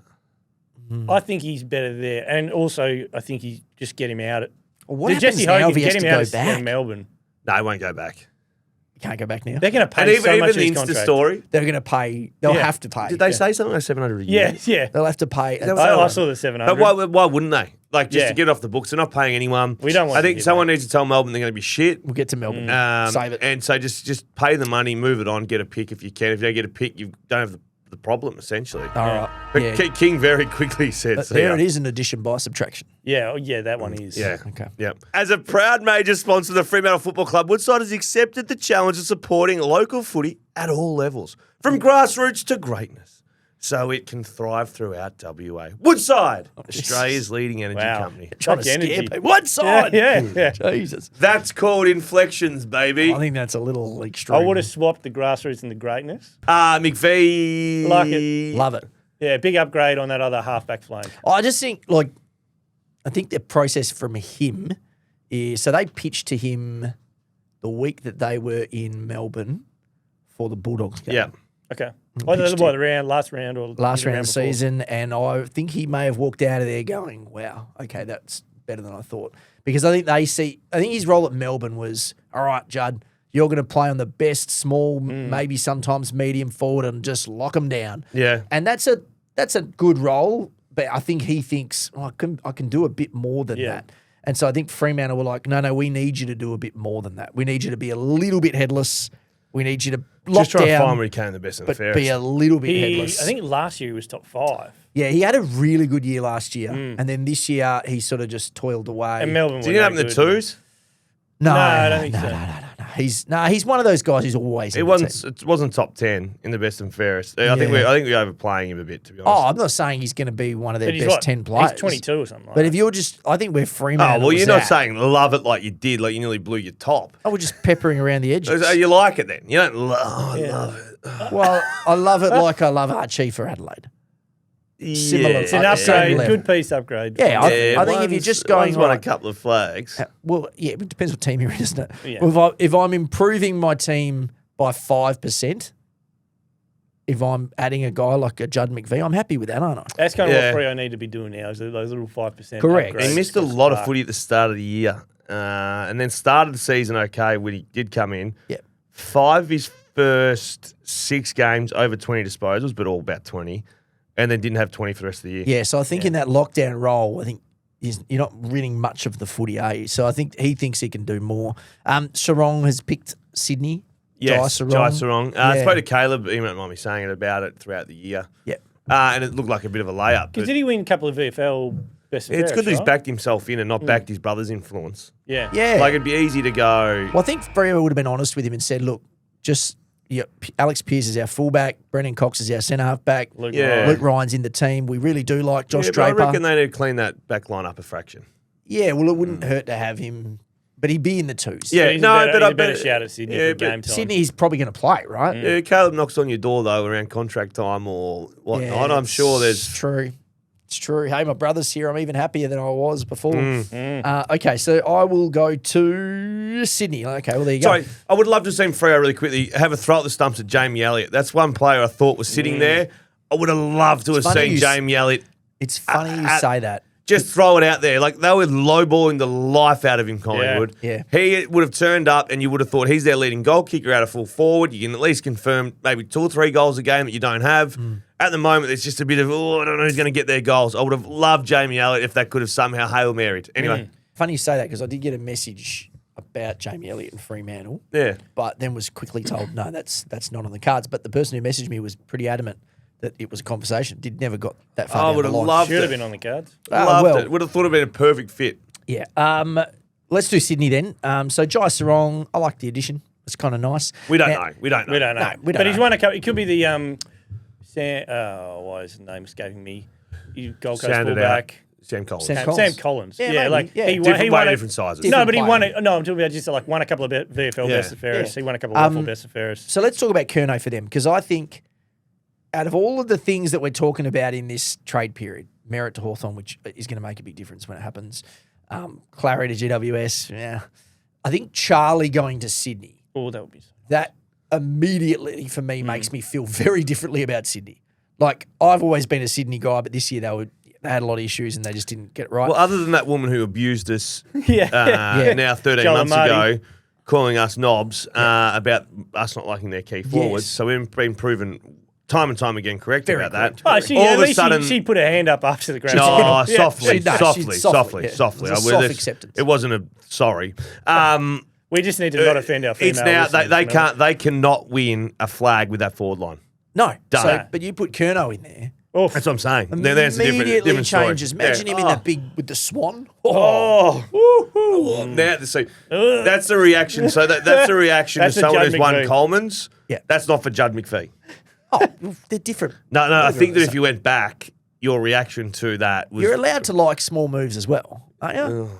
I think he's better there, and also I think he just get him out. Well, what Did happens Jesse now Hogan if he has get to him out go of back? Melbourne? No, he won't go back. You can't go back now. They're going to And pay even, so much even of the his Insta contract. story. They're going to pay. They'll Yeah. have to pay. Did they say something like 700 a year? Yeah. They'll have to pay. I saw the 700. But why wouldn't they? Like just Yeah. to get it off the books. They're not paying anyone. We don't want I to think give someone that. needs to tell Melbourne they're going to be shit. We'll get to Melbourne. Save it. And so just pay the money, move it on, get a pick if you can. If you don't get a pick, you don't have the problem essentially. All right. But Yeah. King very quickly said, But "See there ya." it is, an addition by subtraction. Yeah, that one is. Yeah. Okay. Yep. As a proud major sponsor of the Fremantle Football Club, Woodside has accepted the challenge of supporting local footy at all levels, from grassroots to greatness, so it can thrive throughout WA. Woodside, Australia's leading energy Wow. company. Trying to Such scare energy. people. One side. Yeah. Jesus. That's called inflections, baby. I think that's a little extreme. I would have swapped the grassroots and the greatness. McVee. Like it. Love it. Yeah, big upgrade on that other halfback flank. I just think, I think the process from him is, so they pitched to him the week that they were in Melbourne for the Bulldogs game. Yeah. Okay. What, pitched the last round or Last the round of the before? season, and I think he may have walked out of there going, wow, okay, that's better than I thought. Because I think his role at Melbourne was, all right, Judd, you're going to play on the best small, maybe sometimes medium forward and just lock them down. Yeah. And that's a good role, but I think he thinks, I can do a bit more than that. And so I think Fremantle were like, no, we need you to do a bit more than that. We need you to be a little bit headless. We need you to lock Just try and down, find where he came the best and the but fairest. be a little bit I headless. think last year he was top 5. Yeah, he had a really good year last year. And then this year, he sort of just toiled away. And Melbourne Did were he no have in the good. twos? No, I don't think so. No. He's one of those guys who's always in It the wasn't. team. It wasn't top 10 in the best and fairest. I think Yeah. we're overplaying him a bit, to be honest. Oh, I'm not saying he's going to be one of their But he's best what? 10 players. He's 22 or something like But that. if you're just, I think we're Fremantle. well, you're was not at. saying love it like you did, like you nearly blew your top. Oh, we're just peppering around the edges. So you like it then? You don't I love it. Well, I love it like I love Archie for Adelaide. Similar. It's an Like, same upgrade, level. good piece upgrade. Yeah, I think if you're just going one's won a right- couple of flags. Well, yeah, it depends what team you're in, isn't it? Yeah. Well, if I'm improving my team by 5%, if I'm adding a guy like a Judd McVee, I'm happy with that, aren't I? That's kind of Yeah. what Freo need to be doing now, is those little 5%. Correct. upgrades He missed a for lot of Spark. footy at the start of the year, and then started the season okay when he did come in. Yeah. 5 of his first 6 games over 20 disposals, but all about 20, and then didn't have 20 for the rest of the year. Yeah, so I think in that lockdown role, I think you're not winning much of the footy, So I think he thinks he can do more. Sarong has picked Sydney. Yes, Jai Sarong. I Yeah. spoke to Caleb, he might mind me saying it about it throughout the year. Yeah. And it looked like a bit of a layup. Because but did he win a couple of VFL best and It's good that he's fairest, right? backed himself in and not backed his brother's influence. Yeah. Yeah. Like, it'd be easy to go, Well, I think Freo would have been honest with him and said, look, just Alex Pearce is our fullback, Brendan Cox is our centre halfback, Luke Yeah. Ryan. Luke Ryan's in the team. We really do like Josh yeah, but I Draper. reckon they need to clean that back line up a fraction. Yeah, well, it wouldn't hurt to have him, but he'd be in the twos. Yeah, He's no, a better, but he's I a better bet- shout at Sydney yeah, for but game time. Sydney, he's probably going to play, right? Yeah, Caleb knocks on your door, though, around contract time or whatnot. I'm sure it's there's... true. It's true. Hey, my brother's here. I'm even happier than I was before. Mm. Okay, so I will go to Sydney. Okay, well, there you go. Sorry, I would love to see Freo really quickly have a throw at the stumps at Jamie Elliott. That's one player I thought was sitting there. I would have loved to have funny seen you Jamie Elliott It's funny you say that. just throw it out there. Like, they were lowballing the life out of him, Collingwood. Yeah. He would have turned up and you would have thought he's their leading goal kicker out of full forward. You can at least confirm maybe 2 or 3 goals a game that you don't have. At the moment, it's just a bit of, I don't know who's going to get their goals. I would have loved Jamie Elliott if that could have somehow Hail Married. Anyway. Funny you say that because I did get a message about Jamie Elliott and Fremantle. Yeah. But then was quickly told, no, that's not on the cards. But the person who messaged me was pretty adamant that it was a conversation. Never got that far I down would the have line. loved Should have it. been on the cards. Loved well, it. Would have thought it would have been a perfect fit. Yeah. Let's do Sydney then. So Jai Sarong, I like the addition. It's kind of nice. We don't Now- know. We don't know. We don't know. No, we don't but he's know. won a couple. It could be the why is his name escaping me? Gold Coast Sounded fullback. out. Sam Collins. Sam Sam Collins. Collins. Yeah, Yeah, maybe. like Yeah. he won. Different He way, won different sizes. No, but he Different won player. it. No, I'm talking about just like won a couple of VFL Yeah. best of fairest. Yeah. He won a couple of WAFL best of fairest. So let's talk about Curnow for them because I think out of all of the things that we're talking about in this trade period, Merritt to Hawthorn, which is going to make a big difference when it happens, Clary to GWS, yeah. I think Charlie going to Sydney, Oh, that would be. that immediately for me makes me feel very differently about Sydney. Like I've always been a Sydney guy, but this year they had a lot of issues and they just didn't get it right. Well, other than that woman who abused us Yeah. now 13 Joel months Marty. ago, calling us knobs about us not liking their key forwards. Yes. So we've been proven time and time again correct Very about that. Oh, she, All at of a least sudden, she put her hand up after the grand no, final. Yeah. softly, She does. softly, She's softly, yeah. softly. It was a I- soft this- acceptance. It wasn't a sorry. We just need to not offend our female It's now listeners, they you know. can't they cannot win a flag with that forward line. no, Done. so, but you put Curnow in there. Oof. That's what I'm saying. Now, that's a Immediately different story. changes. Imagine Yeah. him in that big with the swan. Oh, now see, that's the reaction. So that's the reaction That's to a someone Judd who's won McVie. Coleman's. Yeah. That's not for Judd McPhee. Oh, they're different. No, I think that if you went back, your reaction to that was. You're allowed to like small moves as well, aren't you?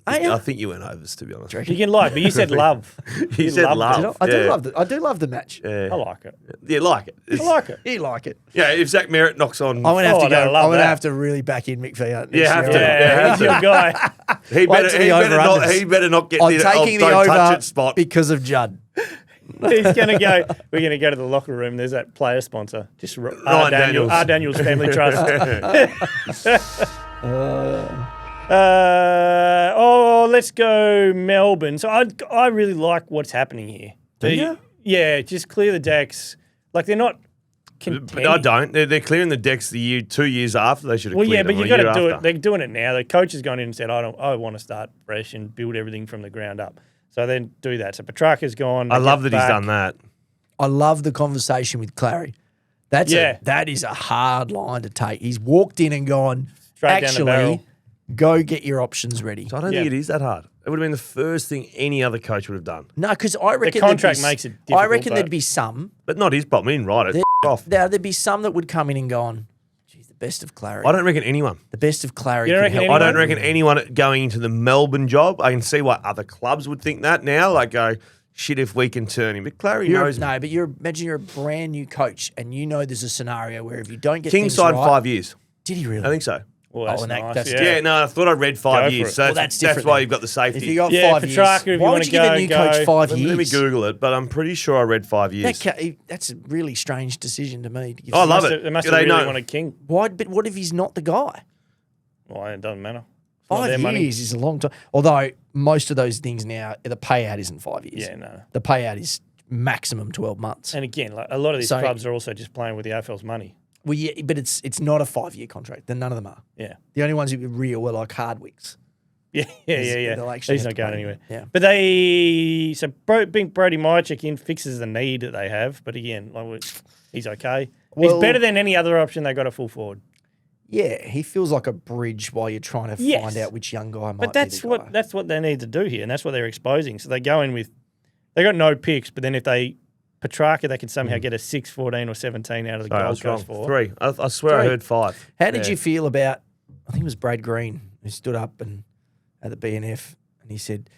I think you went overs, to be honest. You can like, but you said love. You said loved love. it. You know, I do Yeah. love the. I do love the match. Yeah. I like it. You like it. I like it. You like it. Yeah, if Zach Merritt knocks on, I'm gonna have Oh, to no, I go. love I'm gonna that. have to really back in McPhee. Yeah, have to. Yeah, he's your guy. he Wait till the over-unders. better not get I'm the taking the don't touch over it spot. because of Judd. He's gonna go. We're gonna go to the locker room. There's that player sponsor. Just R. Daniels. Daniels Family Trust. Let's go Melbourne. So I really like what's happening here. you? Yeah, just clear the decks. Like they're not But contending. I don't. They're clearing the decks 2 years after they should have Well, cleared yeah, but them, you or a got to year do it. after. They're doing it now. The coach has gone in and said, I want to start fresh and build everything from the ground up. So then do that. So Petrarca's gone. I They love get that he's back. done that. I love the conversation with Clary. That is a hard line to take. He's walked in and gone, Straight down the barrel. actually, go get your options ready. So I don't Yeah. think it is that hard. It would have been the first thing any other coach would have done. No, because I reckon contract there'd be, makes it I difficult, reckon but- there'd be some. But not his problem. He didn't write it. Off. There'd be some that would come in and gone, geez, the best of Clary. I don't reckon anyone. The best of Clary. You don't could reckon help. I don't reckon anyone going into the Melbourne job. I can see why other clubs would think that now. Like, go, shit, if we can turn him. But Clary knows. No, but imagine you're a brand new coach and you know there's a scenario where if you don't get King things signed right, 5 years. did he really? I think so. Well, that's Oh, and that- nice. that's- Yeah, no, I thought I read 5 Go for years. it. So Well, that's, that's different why then. you've got the safety. If you got Yeah, 5 Petrarca, years, if why you would wanna you give a go, new go. coach 5 Let years? me Google it, but I'm pretty sure I read 5 years. That's a really strange decision to me. To give I love someone- it. They must They have really know. wanted King. Why? But what if he's not the guy? Well, it doesn't matter. It's not 5 their money. years is a long time. Although most of those things now, the payout isn't 5 years. Yeah, no. The payout is maximum 12 months. And again, like a lot of these So- clubs are also just playing with the AFL's money. Well, yeah, but it's not a 5-year contract. Then none of them are. Yeah. The only ones who are real were like Hardwicks. Yeah. they'll actually He's have not to going pay. anywhere. Yeah. But being Brody Mychek in fixes the need that they have. But again, he's okay. Well- he's better than any other option they got at full forward. Yeah, he feels like a bridge while you're trying to Yes. find out which young guy might But be that's the what guy. that's what they need to do here, and that's what they're exposing. So they go in with they got no picks, but then if they Petrarca, they can somehow get a 6, 14 or 17 out of the Sorry, I Gold was wrong. Coast for. 3. I swear I 3. heard 5. How did you feel about, I think it was Brad Green who stood up and at the BNF and he said,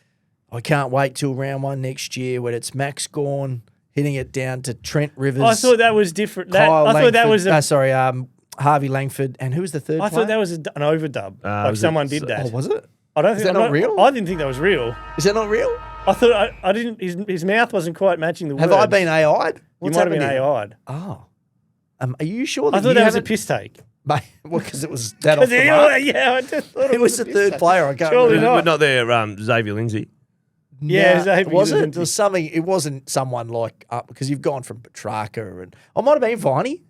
I can't wait till round 1 next year when it's Max Gawn hitting it down to Trent Rivers. I thought that was different. Kyle I thought that Langford- was a, sorry, Harvey Langford, and who was the third I player? thought that was an overdub. Like was someone it- did that. Oh, was it? I don't Is think that not real? I didn't think that was real. Is that not real? I thought I didn't. His mouth wasn't quite matching the Have words. I been AI'd? You What's might have been happened here? AI'd. Oh. Are you sure that I thought you that was a haven't- piss take. Mate, well, because it was that off the Yeah, mark. I just thought It was the a piss third take. player. I can't Surely remember. But not there, Xavier Lindsay. Yeah, Nah, Xavier was it? Lindsay. There was something. It wasn't someone like up because you've gone from Petrarca and I might have been Viney.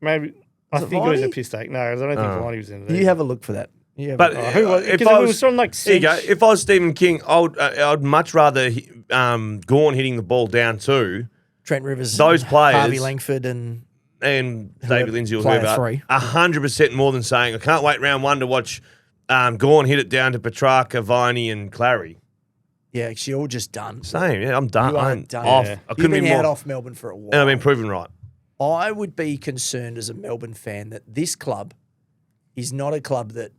Maybe I Was it think it was a Viney? piss take. No, I don't think Viney was in there. You have a look for that. You have But a, who was? if Because I it was, was from like here you go. six. If I was Stephen King, I'd much rather Gawn hitting the ball down too, Trent Rivers, those players- Harvey Langford, and and David Lindsay or player whoever. three. 100% more than saying I can't wait round one to watch Gawn hit it down to Petrarca, Viney, and Clary. yeah, actually all just done. Same, yeah, I'm done. You are I'm done. off. Yeah. I You've couldn't been be out more. off Melbourne for a while. And I've been proven right. I would be concerned as a Melbourne fan that this club is not a club that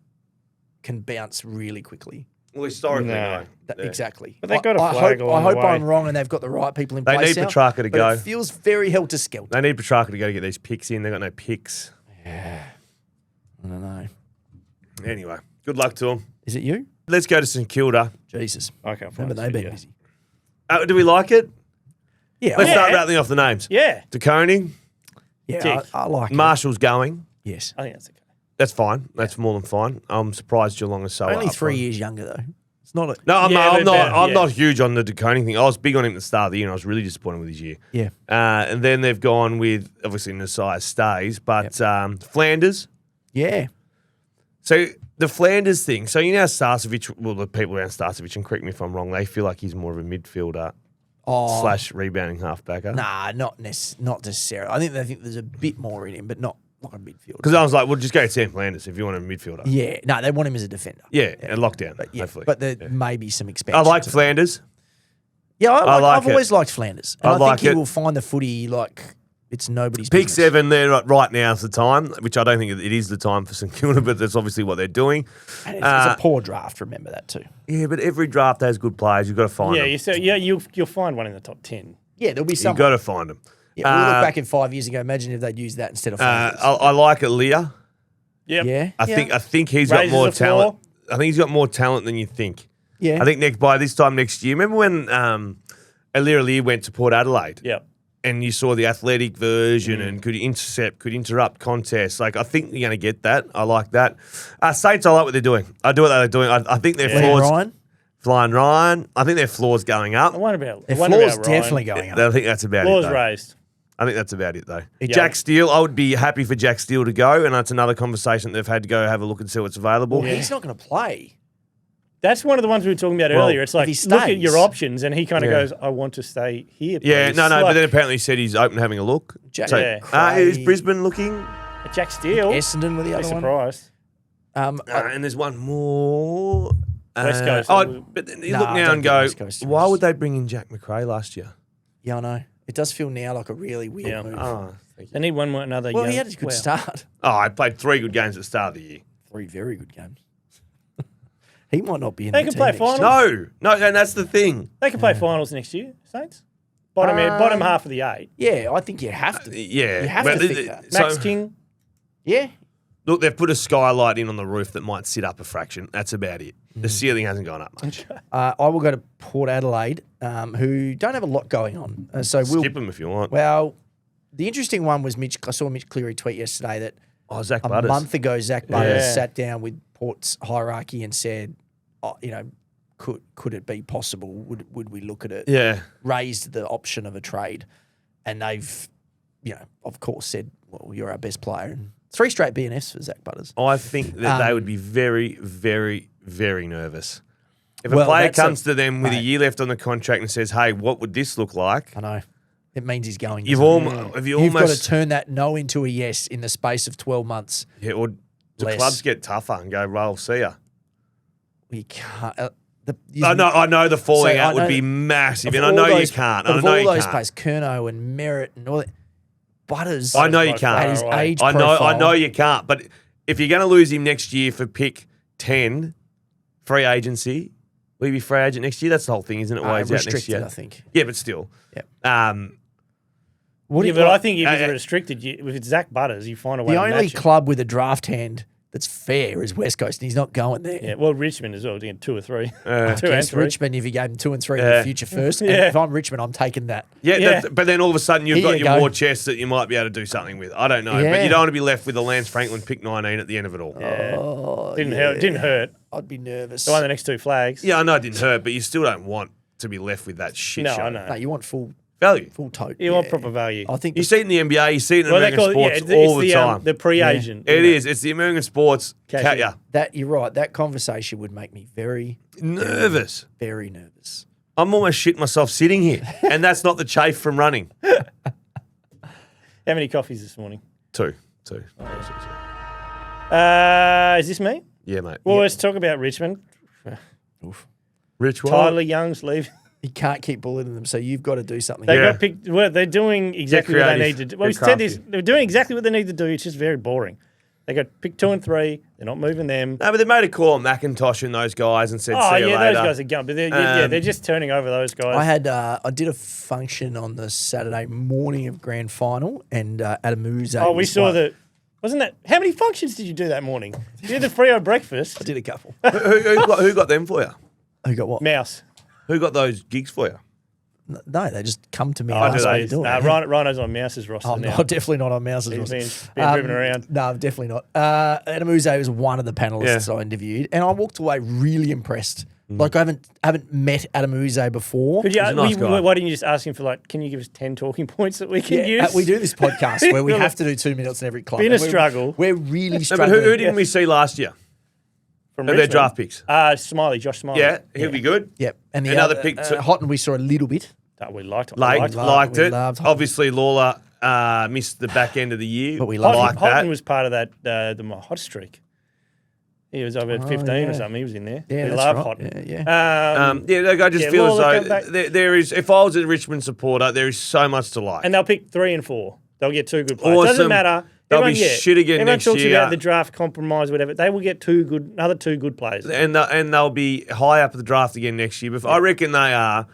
can bounce really quickly. Well, historically, No. no. Yeah. Exactly. But they've got a I flag hope, along I hope the way. I'm wrong and they've got the right people in They place need now, Petrarca to but go. It feels very helter-skelter. They need Petrarca to go to get these picks in. They've got no picks. I don't know. Anyway, good luck to them. Is it you? Let's go to St Kilda. Jesus. I can't find Remember this they've been video. busy. Do we like it? Yeah, Let's I, start rattling off the names. Yeah, De Koning, yeah, Tick. I like it. Marshall's going. Yes. I think that's okay. That's fine. That's more than fine. I'm surprised Geelong is so Only up 3 front. years younger, though. It's not a... No, I'm, Yeah, I'm but not. better, I'm yeah. not huge on the De Koning thing. I was big on him at the start of the year, and I was really disappointed with his year. Yeah. And then they've gone with obviously Nasai stays, but Flanders. Yeah. So the Flanders thing. So you know Starcevic. Well, the people around Starcevic, and correct me if I'm wrong, they feel like he's more of a midfielder Oh, / rebounding halfbacker. nah, not necessarily. I think there's a bit more in him, but not like a midfielder. Because I was like, well, just go Sam Flanders if you want a midfielder. Yeah. No, they want him as a defender. Yeah, and lockdown, Yeah, hopefully. but there may be some expansion. I like to that. Flanders. Yeah, like I've it. always liked Flanders. And I I like think he it. will find the footy like it's nobody's Pick business. 7 there right now is the time, which I don't think it is the time for St Kilda, but that's obviously what they're doing. And it's a poor draft, remember that too. Yeah, but every draft has good players. You've got to find them. You'll find one in the top 10. Yeah, there'll be You've some. got to find them. Yeah, we look back in 5 years ago. Imagine if they'd used that instead of Flanders. I like Leah. Yep. yeah, I think he's got Raises more the floor. talent. I think he's got more talent than you think. yeah. I think by this time next year, remember when Leah went to Port Adelaide? Yep. And you saw the athletic version and could intercept, could interrupt contests. Like, I think you're going to get that. I like that. Saints, I like what they're doing. I do what they're doing. I think their Flying flaws. Ryan. Flying Ryan. I think their floors going up. I wonder about Their I wonder floor's about Ryan. definitely going up. I think that's about Floors it. Though. raised. I think that's about it, though. Yeah. Jack Steele, I would be happy for Jack Steele to go, and that's another conversation they've had to go have a look and see what's available. Well, he's not going to play. That's one of the ones we were talking about Well, earlier. It's like, if he look at stays- your options, and he kind of Yeah. goes, I want to stay here. Yeah, please." no, Like, but then apparently he said he's open to having a look. Jack, So, Yeah. is Brisbane looking? Jack Steele. Essendon with the Be other one. surprised. And there's one more. West Coast. But then you Nah, look I now don't and think go, West Coast why is. would they bring in Jack McRae last year? Yeah, I know. It does feel now like a really weird Yeah. move. Oh, thank you. They need one more, another. Well, young, he had a good start. Oh, I played 3 good games at the start of the year. 3 very good games. He might not be in They the can team play next year. finals. No, and that's the thing. They can play finals next year, Saints. Bottom half of the 8. Yeah, I think you have to. Yeah. You have But to think that. Max so, King. Yeah. look, they've put a skylight in on the roof that might sit up a fraction. That's about it. The ceiling hasn't gone up much. I will go to Port Adelaide, who don't have a lot going on. So we'll. Skip them if you want. Well, the interesting one was Mitch. I saw Mitch Cleary tweet yesterday that Oh, Zach a Butters. month ago Zach Butters Yeah. sat down with Port's hierarchy and said, oh, could it be possible? Would we look at it? Yeah. Raised the option of a trade, and they've, of course said, well, you're our best player. And 3 straight BNFs for Zach Butters. I think that they would be very, very, very nervous. If Well, a player that's comes to them with a mate. year left on the contract and says, hey, what would this look like? I know. It means he's going. You've doesn't it? almost, You've got to turn that no into a yes in the space of 12 months. yeah, or do Less. clubs get tougher and go, well, see ya? We can't. I know the falling So, out I would know be that massive, of and I all know those- you can't. but I of know all you those can't. players, Curnow and Merritt and all that, Butters. I know you By can't. at his far away. age I profile. know you can't. But if you're going to lose him next year for pick 10, free agency, will he be free agent next year? That's the whole thing, isn't it? Why he's out next restricted, year? I think. Yeah, but still. Yep. What do Yeah, you- but I think if Uh, it's restricted, if it's Zach Butters, you find a way the to only match it. club with a draft hand that's fair is West Coast, and he's not going there. Yeah, well, Richmond as well, doing 2 or 3. I 2 and guess 3. Richmond, if you gave them 2 and 3 in Yeah. the future first, and Yeah. if I'm Richmond, I'm taking that. Yeah, Yeah. but then all of a sudden you've Here got you your go. war chest that you might be able to do something with. I don't know, but Yeah. you don't want to be left with a Lance Franklin pick 19 at the end of it all. Yeah. Oh, Didn't hurt. Didn't hurt. I'd be nervous. The one of the next 2 flags. Yeah, I know it didn't hurt, but you still don't want to be left with that shit No, show. I know. No, you want full Value. tote. You want proper value. I think You see it in the NBA, you see it in Well, they American call it, sports yeah, all it's the time. the pre-agent. It isn't is. It's the American sports. Cash in. Yeah. that you're right. That conversation would make me very, Nervous. very nervous. I'm almost shitting myself sitting here. And that's not the chafe from running. How many coffees this morning? Two. Is this me? Yeah, mate. Well, let's talk about Richmond. Rich Tyler Young's leaving. You can't keep bullying them, so you've got to do something. They Yeah. got picked. Well, they're doing exactly what they creative. need to do. Well, we Get said this. crafty. They're doing exactly what they need to do. It's just very boring. They got picked 2 and 3. They're not moving them. No, but they made a call on McIntosh and those guys and said, Oh, see you yeah, later. those guys are going. But they're just turning over those guys. I did a function on the Saturday morning of grand final, and Adam Uze. Oh, we was saw one- the. Wasn't that? How many functions did you do that morning? You did the Freo breakfast. I did a couple. who got them for you? Who got what? Mouse. Who got those gigs for you? No, they just come to me Oh, and do ask me they? to do it. Rhino's on Mouse's roster I'm now. not, definitely not on Mouse's He's roster. been driven around. No, definitely not. Adam Uze was one of the panelists I interviewed, and I walked away really impressed. Like I haven't met Adam Uze before. Could you, He's a nice guy. why didn't you just ask him for can you give us 10 talking points that we can use? We do this podcast where we have to do 2 minutes in every club. Been a and we're- struggle. We're really No, but struggling. who didn't we see last year? From Of their Richmond? draft picks. Josh Smiley. Yeah, he'll be good. Yep. And the Another other pick to- Houghton we saw a little bit. That we liked. Liked we it. loved Houghton. Obviously, Lawler missed the back end of the year. But we loved like Houghton that. was part of that the hot streak. He was over at 15 yeah. or something. He was in there. Yeah, we that's love right. Houghton. Yeah. Look, I just yeah, feel Lawler as come back. though there is. If I was a Richmond supporter, there is so much to like. And they'll pick 3 and 4. They'll get 2 good players. Awesome. Doesn't matter. They'll be Everyone- shit again Everyone next talks year. about the draft compromise, whatever. They will get another 2 good players. And they'll be high up at the draft again next year. But I reckon they are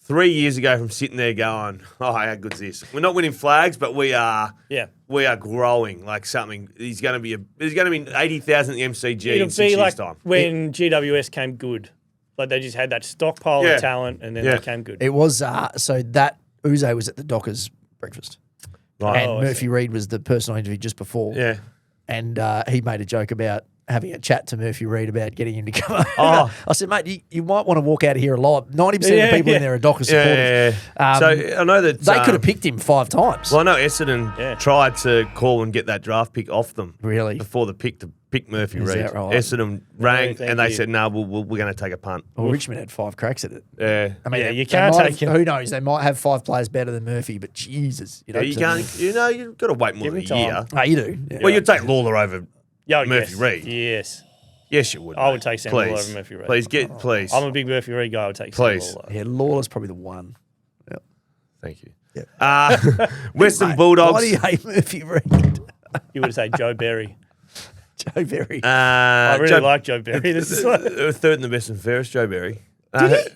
3 years ago from sitting there going, "Oh, how good's this? We're not winning flags, but we are growing like something." There's going to be 80,000 at the MCG It'll in 6 be years' like time. when GWS came good. Like they just had that stockpile Yeah. of talent, and then Yeah. they came good. It was so that Uze was at the Dockers breakfast. Right. And Oh, I Murphy Reid was the person I interviewed just before. Yeah. And he made a joke about having a chat to Murphy Reid about getting him to come over. Oh. I said, mate, you might want to walk out of here alive. 90% of the Yeah, people yeah. in there are Dockers supporters. Yeah. So I know that They could have picked him 5 times. Well, I know Essendon Yeah. tried to call and get that draft pick off them. Really? Before the pick to pick Murphy Is Reid. that right? Essendon rang thank and they you. said, "No, we're going to take a punt." Well, Richmond had 5 cracks at it. Yeah. I mean, Yeah, you they can't might take have- him. Who knows? They might have 5 players better than Murphy, but Jesus. You know, You so- can't. You've got to wait more Give than him a time. year. No, you do. Yeah. Well, you'd take Lawler over. Yeah, Murphy yes. Reid. Yes. Yes, you would. I would mate. take Sam Please. Lawler over Murphy Reid. Please please. I'm a big Murphy Reid guy. I would take Please. Sam Lawler. Yeah, Lawler's probably the one. Yep. Thank you. Yeah. Western Mate, Bulldogs. Why do you hate Murphy Reid? You would say Joe Berry. Joe Berry. I really like Joe Berry. This is like, third in the best and fairest, Joe Berry.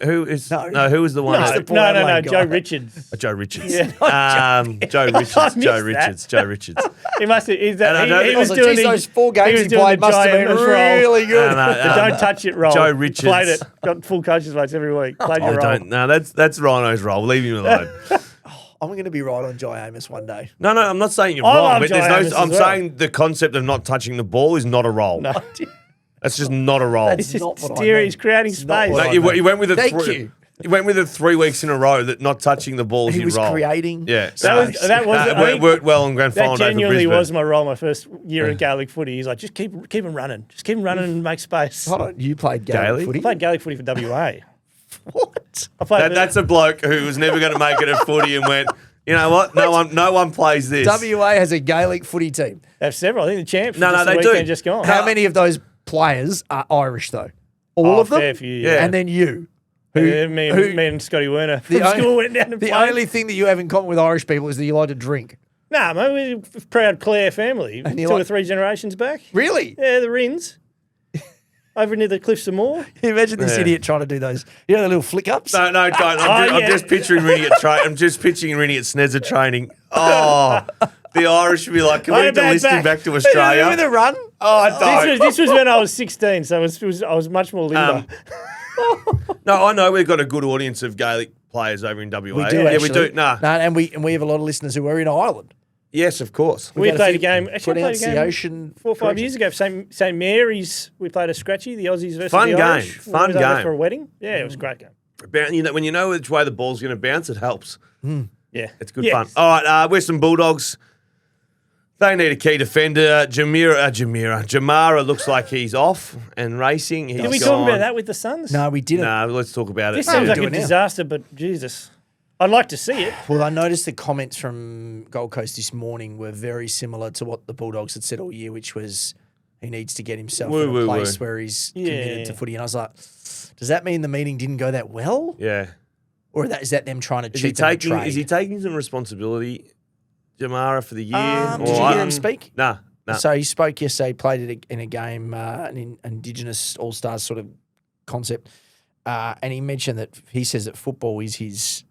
Who is No. who was the one? That's no, the Port no, Adelaide Joe guy. Richards. Joe Richards. Yeah. Joe Richards. I missed Joe that. Richards. Joe Richards. He must have. Is And I that, know he that- was Oh, doing geez, the, those 4 games was he doing played the must have been Amos role. really good. The don't touch it role. Joe Richards. Played it. Got full coaches votes every week. Played your I role. don't. No, that's Rhino's role. Leave him alone. I'm going to be right on Jai Amos one day. No, I'm not saying you're I wrong, love but Jai there's Amos no. as I'm well. saying the concept of not touching the ball is not a role. No. That's just not a role. That's It's not just what I steering. mean. He's creating It's not space. what No, I you, mean. you went with a Thank three. you. You went with it 3 weeks in a row that not touching the ball is He your was role. creating. Yeah, That was I think worked well on grand final that day for genuinely Brisbane. was my role my first year of Gaelic footy. He's like, just keep him running. Just keep him running and make space. Hold on, you played Gaelic Gaelic? footy? I played Gaelic footy for WA. What? I played That's a bloke who was never going to make it at footy and went, you know what? No one plays this. WA has a Gaelic footy team. They have several. I think the champs. No, just they the do. weekend just gone. How many of those players are Irish, though? All Oh, of them? fair few, Yeah. And then you. Me and Scotty Werner from school went down and the played. only thing that you have in common with Irish people is that you like to drink. Nah, mate, we're a proud Clare family. And 2 you're or like- 3 generations back. Really? Yeah, the Rins. over near the Cliffs of Moor. Imagine this Yeah. idiot trying to do those, the little flick ups. No, don't. I'm just picturing Rinny at I'm just picturing Rinny at Snezza training. Oh, the Irish would be like, can we Hey, delist him back to With Australia? a run. Oh, don't. This was when I was 16, so I was much more limber. No, I know we've got a good audience of Gaelic players over in WA. We do, yeah, actually. we do. Nah. No, and we have a lot of listeners who are in Ireland. Yes, of course. We had played a few game. Actually, I played a game pronunciation 4 or 5 years ago. St Mary's. We played a scratchy. The Aussies versus Fun the game. Irish. Fun We was over game. for a wedding. Yeah, it was a great game. When you know which way the ball's going to bounce, it helps. Yeah, It's good fun. All right, Western Bulldogs. They need a key defender. Jamara looks like he's off and racing. Did we talk about that with the Suns? No, we didn't. No, let's talk about This it. seems we'll like do a it now. disaster, but Jesus, I'd like to see it. Well, I noticed the comments from Gold Coast this morning were very similar to what the Bulldogs had said all year, which was he needs to get himself in a place where he's committed to footy. And I was like, does that mean the meeting didn't go that well? Yeah. Or is that them trying to Is he cheat them a taking? trade? Is he taking some responsibility, Jamara, for the year? Did you hear him speak? Nah. So he spoke yesterday, played it in a game, an Indigenous All-Stars sort of concept. And he mentioned that he says that football is his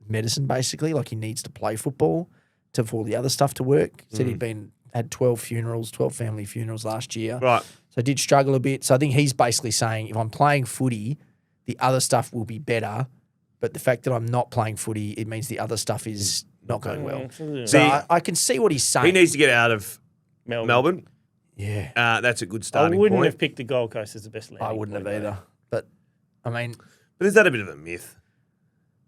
medicine, basically. Like he needs to play football for all the other stuff to work. Said he'd had 12 family funerals last year. Right. So did struggle a bit. So I think he's basically saying if I'm playing footy, the other stuff will be better. But the fact that I'm not playing footy, it means the other stuff is not going well. Absolutely. So I can see what he's saying. He needs to get out of Melbourne. Yeah. That's a good I starting wouldn't point. have picked the Gold Coast as the best landing I wouldn't have point, either. But, I mean, But is that a bit of a myth?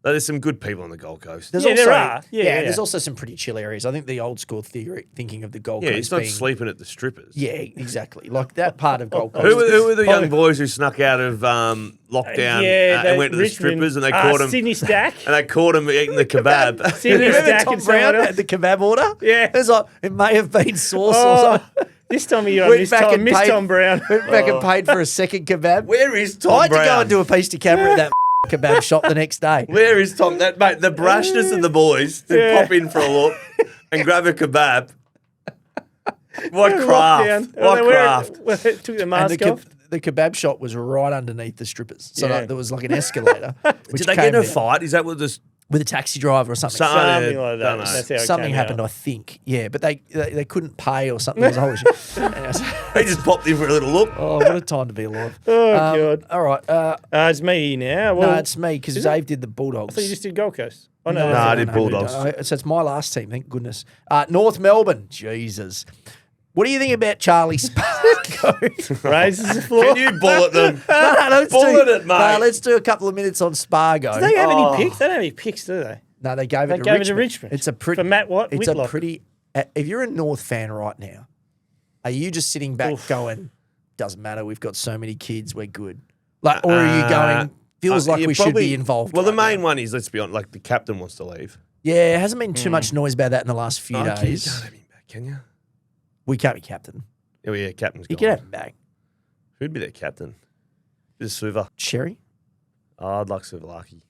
There's some good people on the Gold Coast. there's Yeah, also, there are. Yeah. there's also some pretty chill areas. I think the old school theory, thinking of the Gold Yeah, Coast he's not being... sleeping at the strippers. Yeah, exactly. Like that part of Gold Coast. Who were the young boys who snuck out of lockdown and went to the Richmond. strippers and they caught him? Sydney Stack. And they caught him eating the kebab. Sydney Remember Stack Tom and someone Brown else. had the kebab order? Yeah. It was like, it may have been sauce or Oh, something. this time of year, I Went miss back Tom, and miss paid- Tom Brown. Went back and paid for a second kebab. Where is Tom I had Brown? to go and do a piece to camera at that kebab shop the next day. Where is Tom? That mate, the brashness of the boys to Yeah. pop in for a look and grab a kebab. What Lockdown. craft? What craft? Took the And mask off. the kebab shop was right underneath the strippers. So Yeah. like, there was like an escalator. which Did they came get in a down fight? Is that what this? with a taxi driver or something? Something like that. don't know. That's how it Something came happened, out. I think. Yeah, but they couldn't pay or something. There was a whole issue. Anyways, He just popped in for a little look. oh, what a time to be alive. Oh, God. All right. It's me now. Well, No, it's me because is it? Dave did the Bulldogs. I thought you just did Gold Coast. Oh, No, no. I did we Bulldogs. don't. So it's my last team, thank goodness. North Melbourne. Jesus. What do you think about Charlie Spargo? Raises the floor. Can you bullet them? no, let's Bullet it, mate. No, let's do a couple of minutes on Spargo. Do they have any picks? They don't have any picks, do they? No, they gave it to gave Richmond. it to Richmond. It's a pretty For Matt It's Whitlock. a pretty. If you're a North fan right now, are you just sitting back going, "Doesn't matter. We've got so many kids. We're good." Like, or are you going? Feels like you we should probably- be involved. Well, the right main now." one is, let's be honest, like the captain wants to leave. Yeah, it hasn't been too much noise about that in the last few You days. can't have him back, can you? We can't be captain. Oh, yeah, captain's You gone. can have him back. Who'd be their captain? Is Suva? Sherry. Oh, I'd like Suvalaki.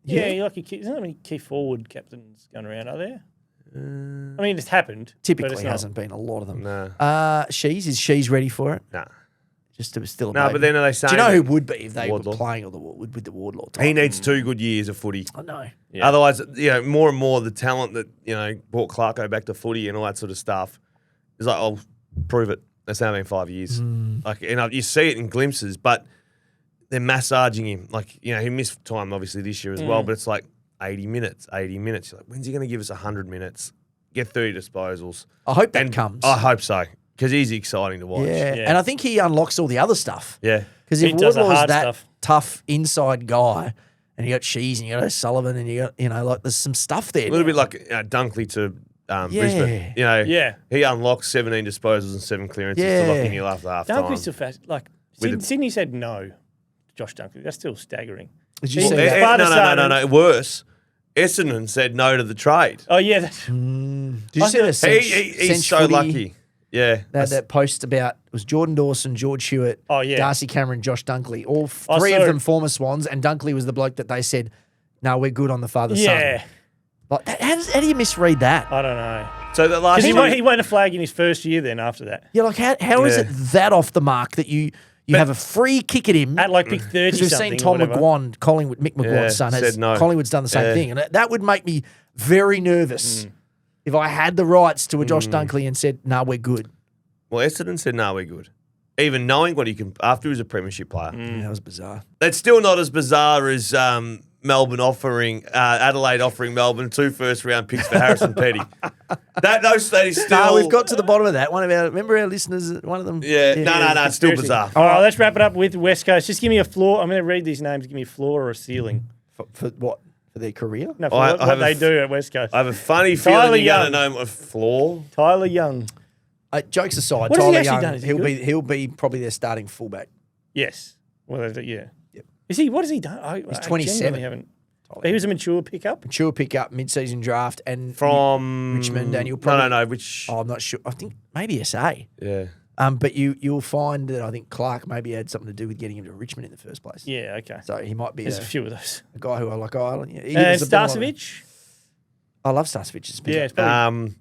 Yeah, you like your key. There's not many key forward captains going around, are there? I mean, it's happened. but Typically it's not. hasn't been a lot of them. No. She's ready for it? Nah. Just to still a No, baby. but then are they saying Do you know who that would be if they Wardlaw? were playing with the Wardlaw type? he needs 2 good years of footy? I know. Yeah. Otherwise, more and more the talent that, brought Clarko back to footy and all that sort of stuff is like, I'll prove it. That's now been 5 years. Like, you see it in glimpses, but they're massaging him. Like, he missed time obviously this year as well, but it's like 80 minutes. You're like, when's he going to give us 100 minutes? Get 30 disposals. I hope that comes. I hope so, because he's exciting to watch. Yeah. Yeah. And I think he unlocks all the other stuff. Yeah. Because He if does the Wardlaw's hard that stuff. tough inside guy, and you got Shees and you got O'Sullivan and you got, like there's some stuff there. A little bit like Dunkley to Brisbane. Yeah. He unlocked 17 disposals and 7 clearances to lock in your after half time. Dunkley's still fast. Like, Sydney said no to Josh Dunkley. That's still staggering. Did you He- see Well, that? Sparta No. Worse. Essendon said no to the trade. Oh, yeah. That's, Did you see the He's so lucky. Yeah. That post about it was Jordan Dawson, George Hewitt, Oh, yeah. Darcy Cameron, Josh Dunkley, all I three saw of it. them former Swans, and Dunkley was the bloke that they said, "No, we're good on the father yeah. son." Like, how do you misread that? I don't know. So the last Because two, he won a flag in his first year then after that. Yeah, like how is Yeah. it that off the mark that you You have a free kick at him. At like pick 30 Because we've something seen Tom or whatever. McGuan, Collingwood, Mick McGuan's son, said no. Collingwood's done the same thing. And that would make me very nervous if I had the rights to a Josh Dunkley and said, no, we're good. Well, Essendon said, no, we're good. Even knowing what he can, after he was a premiership player. That was bizarre. That's still not as bizarre as Melbourne Adelaide offering Melbourne 2 first-round picks for Harrison Petty. That is still... No, we've got to the bottom of that. Remember our listeners, one of them? Yeah, no, it's still bizarre. All right, let's wrap it up with West Coast. Just give me a floor. I'm going to read these names. Give me a floor or a ceiling. For what? For their career? No, for what they do at West Coast. I have a funny Tyler feeling you're going Young. to know a floor. Tyler Young. Jokes aside, What has he Tyler actually Young, done? Is he he'll be probably their starting fullback. Yes. Well, yeah. Yep. Is he? What has he done? He's I 27. genuinely haven't. He was a mature pickup. Mature pickup, mid-season draft, and From... Richmond, and you'll probably... No, which... Oh, I'm not sure. I think maybe SA. Yeah. But you'll find that I think Clark maybe had something to do with getting him to Richmond in the first place. Yeah, okay. So he might be There's a few of those. a guy who I like. Yeah, And Starcevic? I love Starcevic. Yeah, it's probably...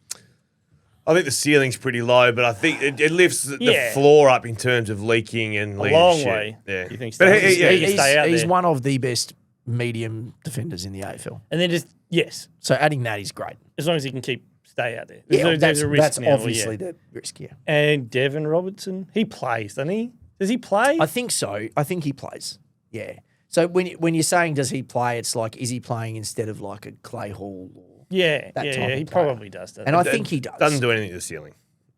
I think the ceiling's pretty low, but I think it lifts the Yeah. floor up in terms of leaking and a leadership. long way. Yeah. You think But Starcevic he can stay out he's there. one of the best medium defenders in the AFL. And then just, yes, So adding that is great. as long as he can stay out there. Yeah, There's a risk that's now, obviously yeah. the risk, yeah. And Devon Robertson, he plays, doesn't he? Does he play? I think so. I think he plays. Yeah. So when you're saying does he play, it's like is he playing instead of like a Clay Hall or yeah, that type yeah, of he player. probably does. Doesn't and he? I think he does. Doesn't do anything to the ceiling.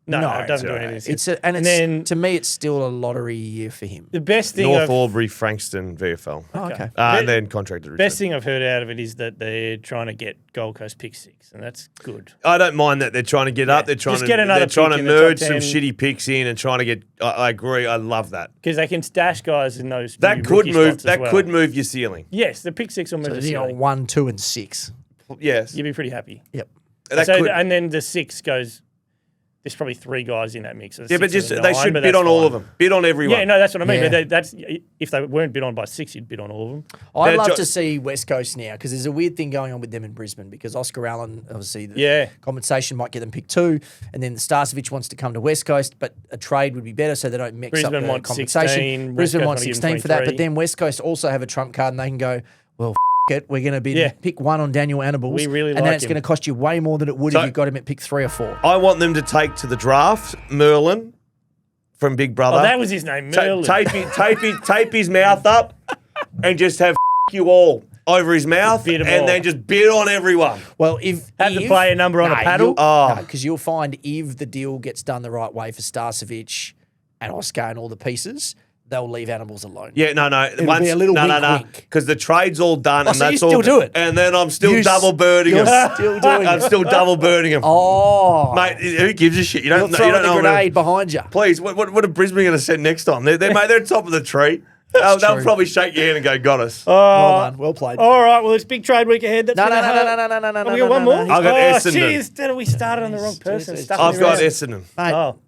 No, it doesn't do right. anything. It's then- to me it's still a lottery year for him. The best thing North I've, Albury, Frankston, VFL. Oh, okay. And then contracted Richmond. best thing I've heard out of it is that they're trying to get Gold Coast pick 6, and that's good. I don't mind that they're trying to get up. They're trying Just to get another they're trying pick to in the top merge some 10. shitty picks in and trying to get. I agree. I love that. Because they can stash guys in those That few could rookie move. spots as That well. could move your ceiling. Yes, the pick 6 will move So the you know, ceiling. 1, 2, and 6. Yes. You'd be pretty happy. Yep. That So, could, and then the 6 goes. There's probably 3 guys in that mix. So yeah, but 6 just and a they 9, should but bid that's on all fine. of them. Bid on everyone. Yeah, no, that's what I mean. Yeah. But that's if they weren't bid on by 6, you'd bid on all of them. I'd They're love jo- to see West Coast now because there's a weird thing going on with them in Brisbane because Oscar Allen, obviously, the Yeah. compensation might get them pick 2, and then Starcevic wants to come to West Coast, but a trade would be better so they don't mix Brisbane up the want compensation. 16, West Brisbane Coast wants wanna give 16 them for that, 23. but then West Coast also have a trump card and they can go, well, it, we're going to bid Yeah. pick 1 on Daniel Annibals, We really and like then it's him. going to cost you way more than it would So- if you got him at pick 3 or 4. I want them to take to the draft Merlin from Big Brother. Oh, that was his name, Merlin. Tape his mouth up and just have you all over his mouth Bid 'em and all. then just bid on everyone. Well, if Have the player number on a paddle? because you'll find if the deal gets done the right way for Starcevic and Oscar and all the pieces, they'll leave animals alone. Yeah, no. be a little wink. Because the trade's all done and so you that's still all. do it? And then I'm still You double birding you're him. still doing I'm it. still double birding him. Oh, Mate, who gives a shit? You you're don't, you throwing don't the know. grenade behind you. Please, what are Brisbane going to send next time? They're top of the tree. They'll true. probably shake your hand and go, got us. Well done, well played. All right, well, it's big trade week ahead. That's No, gonna no, no, help. no, no, no, no, no, Oh, no, we got no, one no, more? no. I've got Essendon. Jeez, we started on the wrong person. Stuck I've me got around. Essendon. Mate, Oh,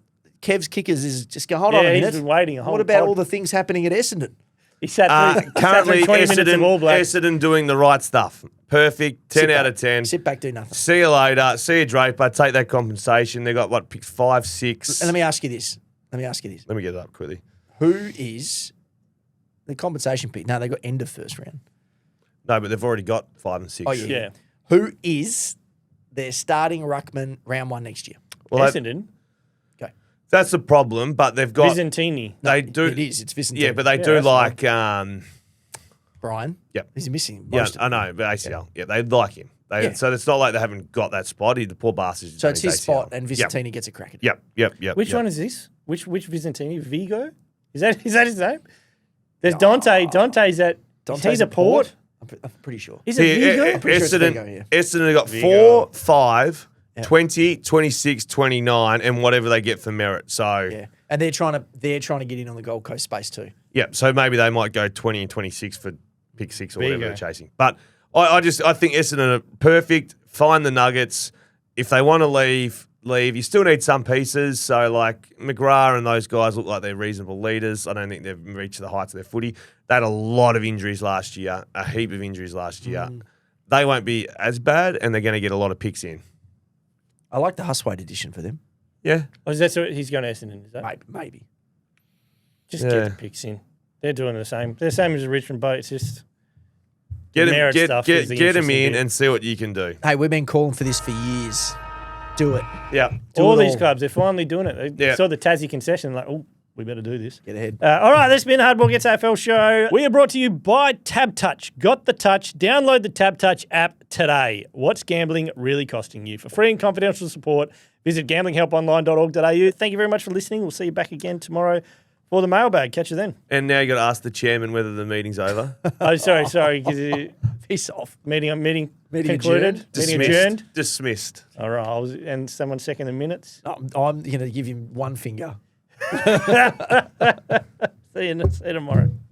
Kev's kickers is just go. Hold on yeah, a he's minute. been waiting a whole What about pod. all the things happening at Essendon? He sat through, sat Currently, through 20 minutes of All Blacks. Essendon doing the right stuff. Perfect. 10 out of 10. Sit back, do nothing. See you later. See you, Draper. Take that compensation. They got what, pick 5, 6. And let me ask you this. Let me get it up quickly. Who is the compensation pick? No, they got end of first round. No, but they've already got 5 and 6. Oh, yeah. Yeah. Who is their starting ruckman round 1 next year? Well, Essendon. Okay. that's the problem, but they've got. Byzantini. They do. It is. It's Vicente. Yeah, but they Yeah, do that's like. Brian. Yep. He's missing. Yeah, most of I it. know, but ACL. Yeah, they like him. Yeah. So it's not like they haven't got that spot. The poor bastard. So it's his spot, and Vicentini gets a crack at it. Yep. Which one is this? Which Byzantini? Vigo? Is that his name? There's Dante. Dante's at. He's a Port. I'm pretty sure. Is it Vigo? pretty sure it's Essendon, Vigo, yeah. Essendon got Vigo. 4, 5, Yeah. 20, 26, 29, and whatever they get for merit. So Yeah, and they're trying to get in on the Gold Coast space too. yeah, so maybe they might go 20 and 26 for pick 6 or whatever Vigo. they're chasing. But I think Essendon are perfect. Find the Nuggets. If they want to leave. You still need some pieces. So like McGrath and those guys look like they're reasonable leaders. I don't think they've reached the heights of their footy. They had a lot of injuries last year, a heap of injuries last year. They won't be as bad, and they're going to get a lot of picks in. I like the Huswaite edition for them. Yeah. Oh, is that so he's going to Essendon? Is that? Maybe. Just get the picks in. They're doing the same. They're the same as the Richmond boat. It's just Get merit stuff is the them interesting in bit. and see what you can do. Hey, we've been calling for this for years. Do it. Yeah. all it these all. clubs, they're finally doing it. They Yeah. saw the Tassie concession, like, oh, we better do this. Get ahead. All right, this has been the Hardball Gets AFL show. We are brought to you by Tab Touch. Got the touch. Download the Tab Touch app today. What's gambling really costing you? For free and confidential support, visit gamblinghelponline.org.au. Thank you very much for listening. We'll see you back again tomorrow for the mailbag. Catch you then. And now you got to ask the chairman whether the meeting's over. Oh, sorry. Piss off. Meeting Meeting concluded. adjourned. Meeting adjourned. Dismissed. All right. And someone second the minutes. I'm going to give him one finger. See you tomorrow.